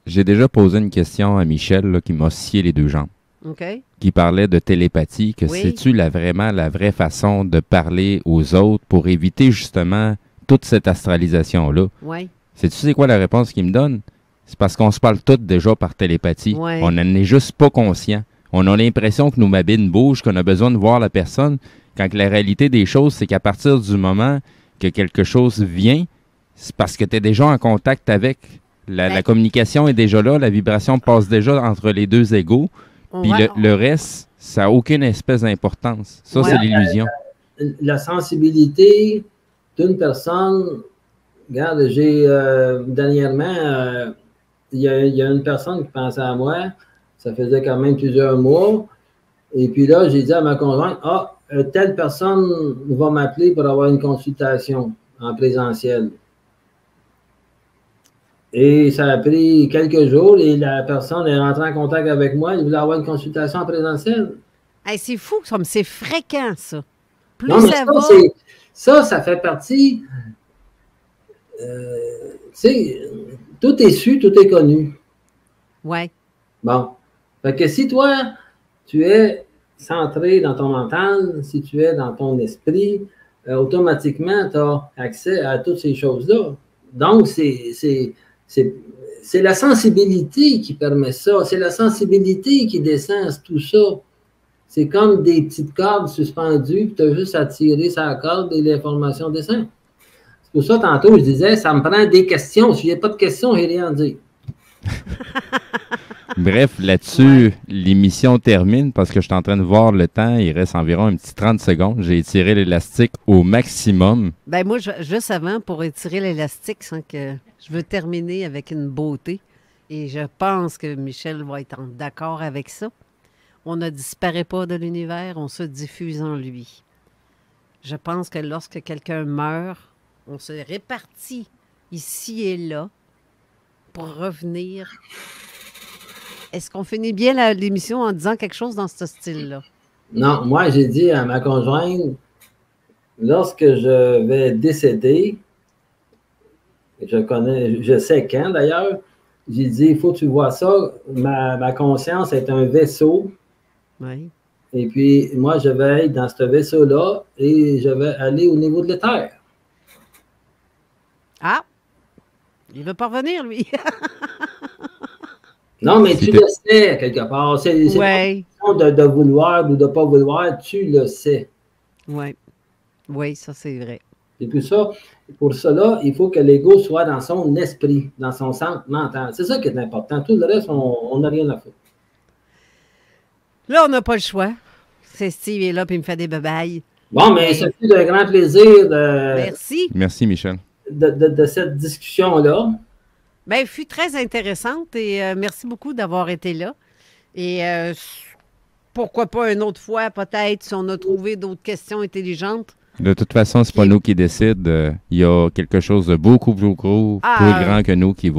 J'ai déjà posé une question à Michel là, qui m'a scié les deux jambes. OK. Qui parlait de télépathie, que Oui. c'est-tu vraiment la vraie façon de parler aux autres pour éviter justement toute cette astralisation-là? Oui. Sais-tu c'est quoi la réponse qu'il me donne? C'est parce qu'on se parle tous déjà par télépathie. Ouais. On n'en est juste pas conscient. On a l'impression que nos babines bougent, qu'on a besoin de voir la personne, quand la réalité des choses, c'est qu'à partir du moment que quelque chose vient, c'est parce que tu es déjà en contact avec. La communication est déjà là, la vibration passe déjà entre les deux égaux, puis le reste, ça n'a aucune espèce d'importance. Ça, c'est l'illusion. La sensibilité d'une personne, regarde, dernièrement, il y a une personne qui pensait à moi, ça faisait quand même plusieurs mois, et puis là, j'ai dit à ma conjointe, telle personne va m'appeler pour avoir une consultation en présentiel. Et ça a pris quelques jours et la personne est rentrée en contact avec moi. Elle voulait avoir une consultation en présentiel. Hey, c'est fou, c'est fréquent, ça. Plus non, ça va... Ça fait partie... tu sais, tout est su, tout est connu. Oui. Bon. Fait que si toi, tu es centré dans ton mental, si tu es dans ton esprit, automatiquement, tu as accès à toutes ces choses-là. Donc, c'est la sensibilité qui permet ça. C'est la sensibilité qui descend tout ça. C'est comme des petites cordes suspendues, puis tu as juste à tirer sa corde et l'information descend. C'est pour ça, tantôt, je disais, ça me prend des questions. Si je n'ai pas de questions, je n'ai rien à dire. Bref, là-dessus, l'émission termine parce que je suis en train de voir le temps. Il reste environ un petit 30 secondes. J'ai étiré l'élastique au maximum. Ben moi, juste avant, pour étirer l'élastique, sans que je veux terminer avec une beauté. Et je pense que Michel va être d'accord avec ça. On ne disparaît pas de l'univers, on se diffuse en lui. Je pense que lorsque quelqu'un meurt, on se répartit ici et là pour revenir. Est-ce qu'on finit bien l'émission en disant quelque chose dans ce style-là? Non, moi, j'ai dit à ma conjointe, lorsque je vais décéder, je sais quand d'ailleurs, j'ai dit, il faut que tu vois ça, ma conscience est un vaisseau. Oui. Et puis, moi, je vais être dans ce vaisseau-là et je vais aller au niveau de l'éther. Ah! Il veut pas revenir, lui. Non, mais tu le sais, quelque part. C'est pas une question de vouloir ou de ne pas vouloir, tu le sais. Oui. Oui, ça, c'est vrai. Et puis ça, pour cela, il faut que l'ego soit dans son esprit, dans son centre mental. C'est ça qui est important. Tout le reste, on n'a rien à faire. Là, on n'a pas le choix. C'est Steve est là puis il me fait des babayes. Bon, mais ça fait un grand plaisir de... Merci. Merci, Michel. De cette discussion-là. Bien, elle fut très intéressante et merci beaucoup d'avoir été là. Et pourquoi pas une autre fois, peut-être, si on a trouvé d'autres questions intelligentes. De toute façon, c'est pas nous qui décident. Il y a quelque chose de beaucoup plus gros, plus grand que nous qui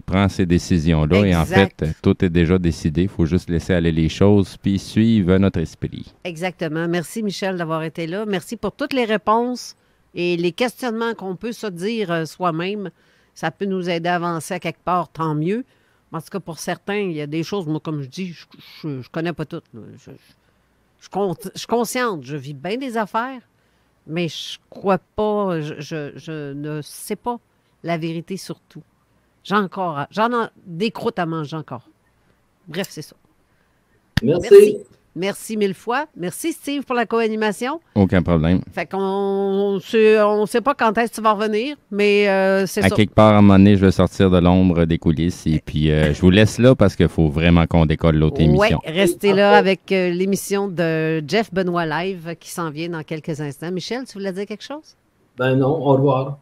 prend ces décisions-là. Exact. Et en fait, tout est déjà décidé. Il faut juste laisser aller les choses puis suivre notre esprit. Exactement. Merci, Michel, d'avoir été là. Merci pour toutes les réponses et les questionnements qu'on peut se dire soi-même. Ça peut nous aider à avancer à quelque part, tant mieux. En tout cas, pour certains, il y a des choses, moi, comme je dis, je connais pas toutes. Je suis consciente. Je vis bien des affaires. Mais je crois pas, je ne sais pas la vérité sur tout. J'en ai des croûtes à manger encore. Bref, c'est ça. Merci. Merci mille fois. Merci, Steve, pour la co-animation. Aucun problème. Fait qu'on on sait pas quand est-ce que tu vas revenir, mais c'est ça. À quelque part, à un moment donné, je vais sortir de l'ombre des coulisses et puis je vous laisse là parce qu'il faut vraiment qu'on décolle l'autre émission. Oui, restez là avec l'émission de Jeff Benoît Live qui s'en vient dans quelques instants. Michel, tu voulais dire quelque chose? Ben non, au revoir.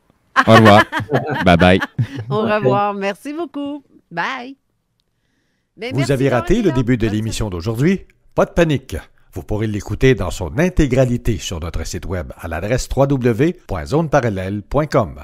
Au revoir. Bye-bye. Au revoir. Merci beaucoup. Bye. Ben, vous avez raté le début de l'émission d'aujourd'hui? Pas de panique. Vous pourrez l'écouter dans son intégralité sur notre site web à l'adresse www.zoneparallèle.com.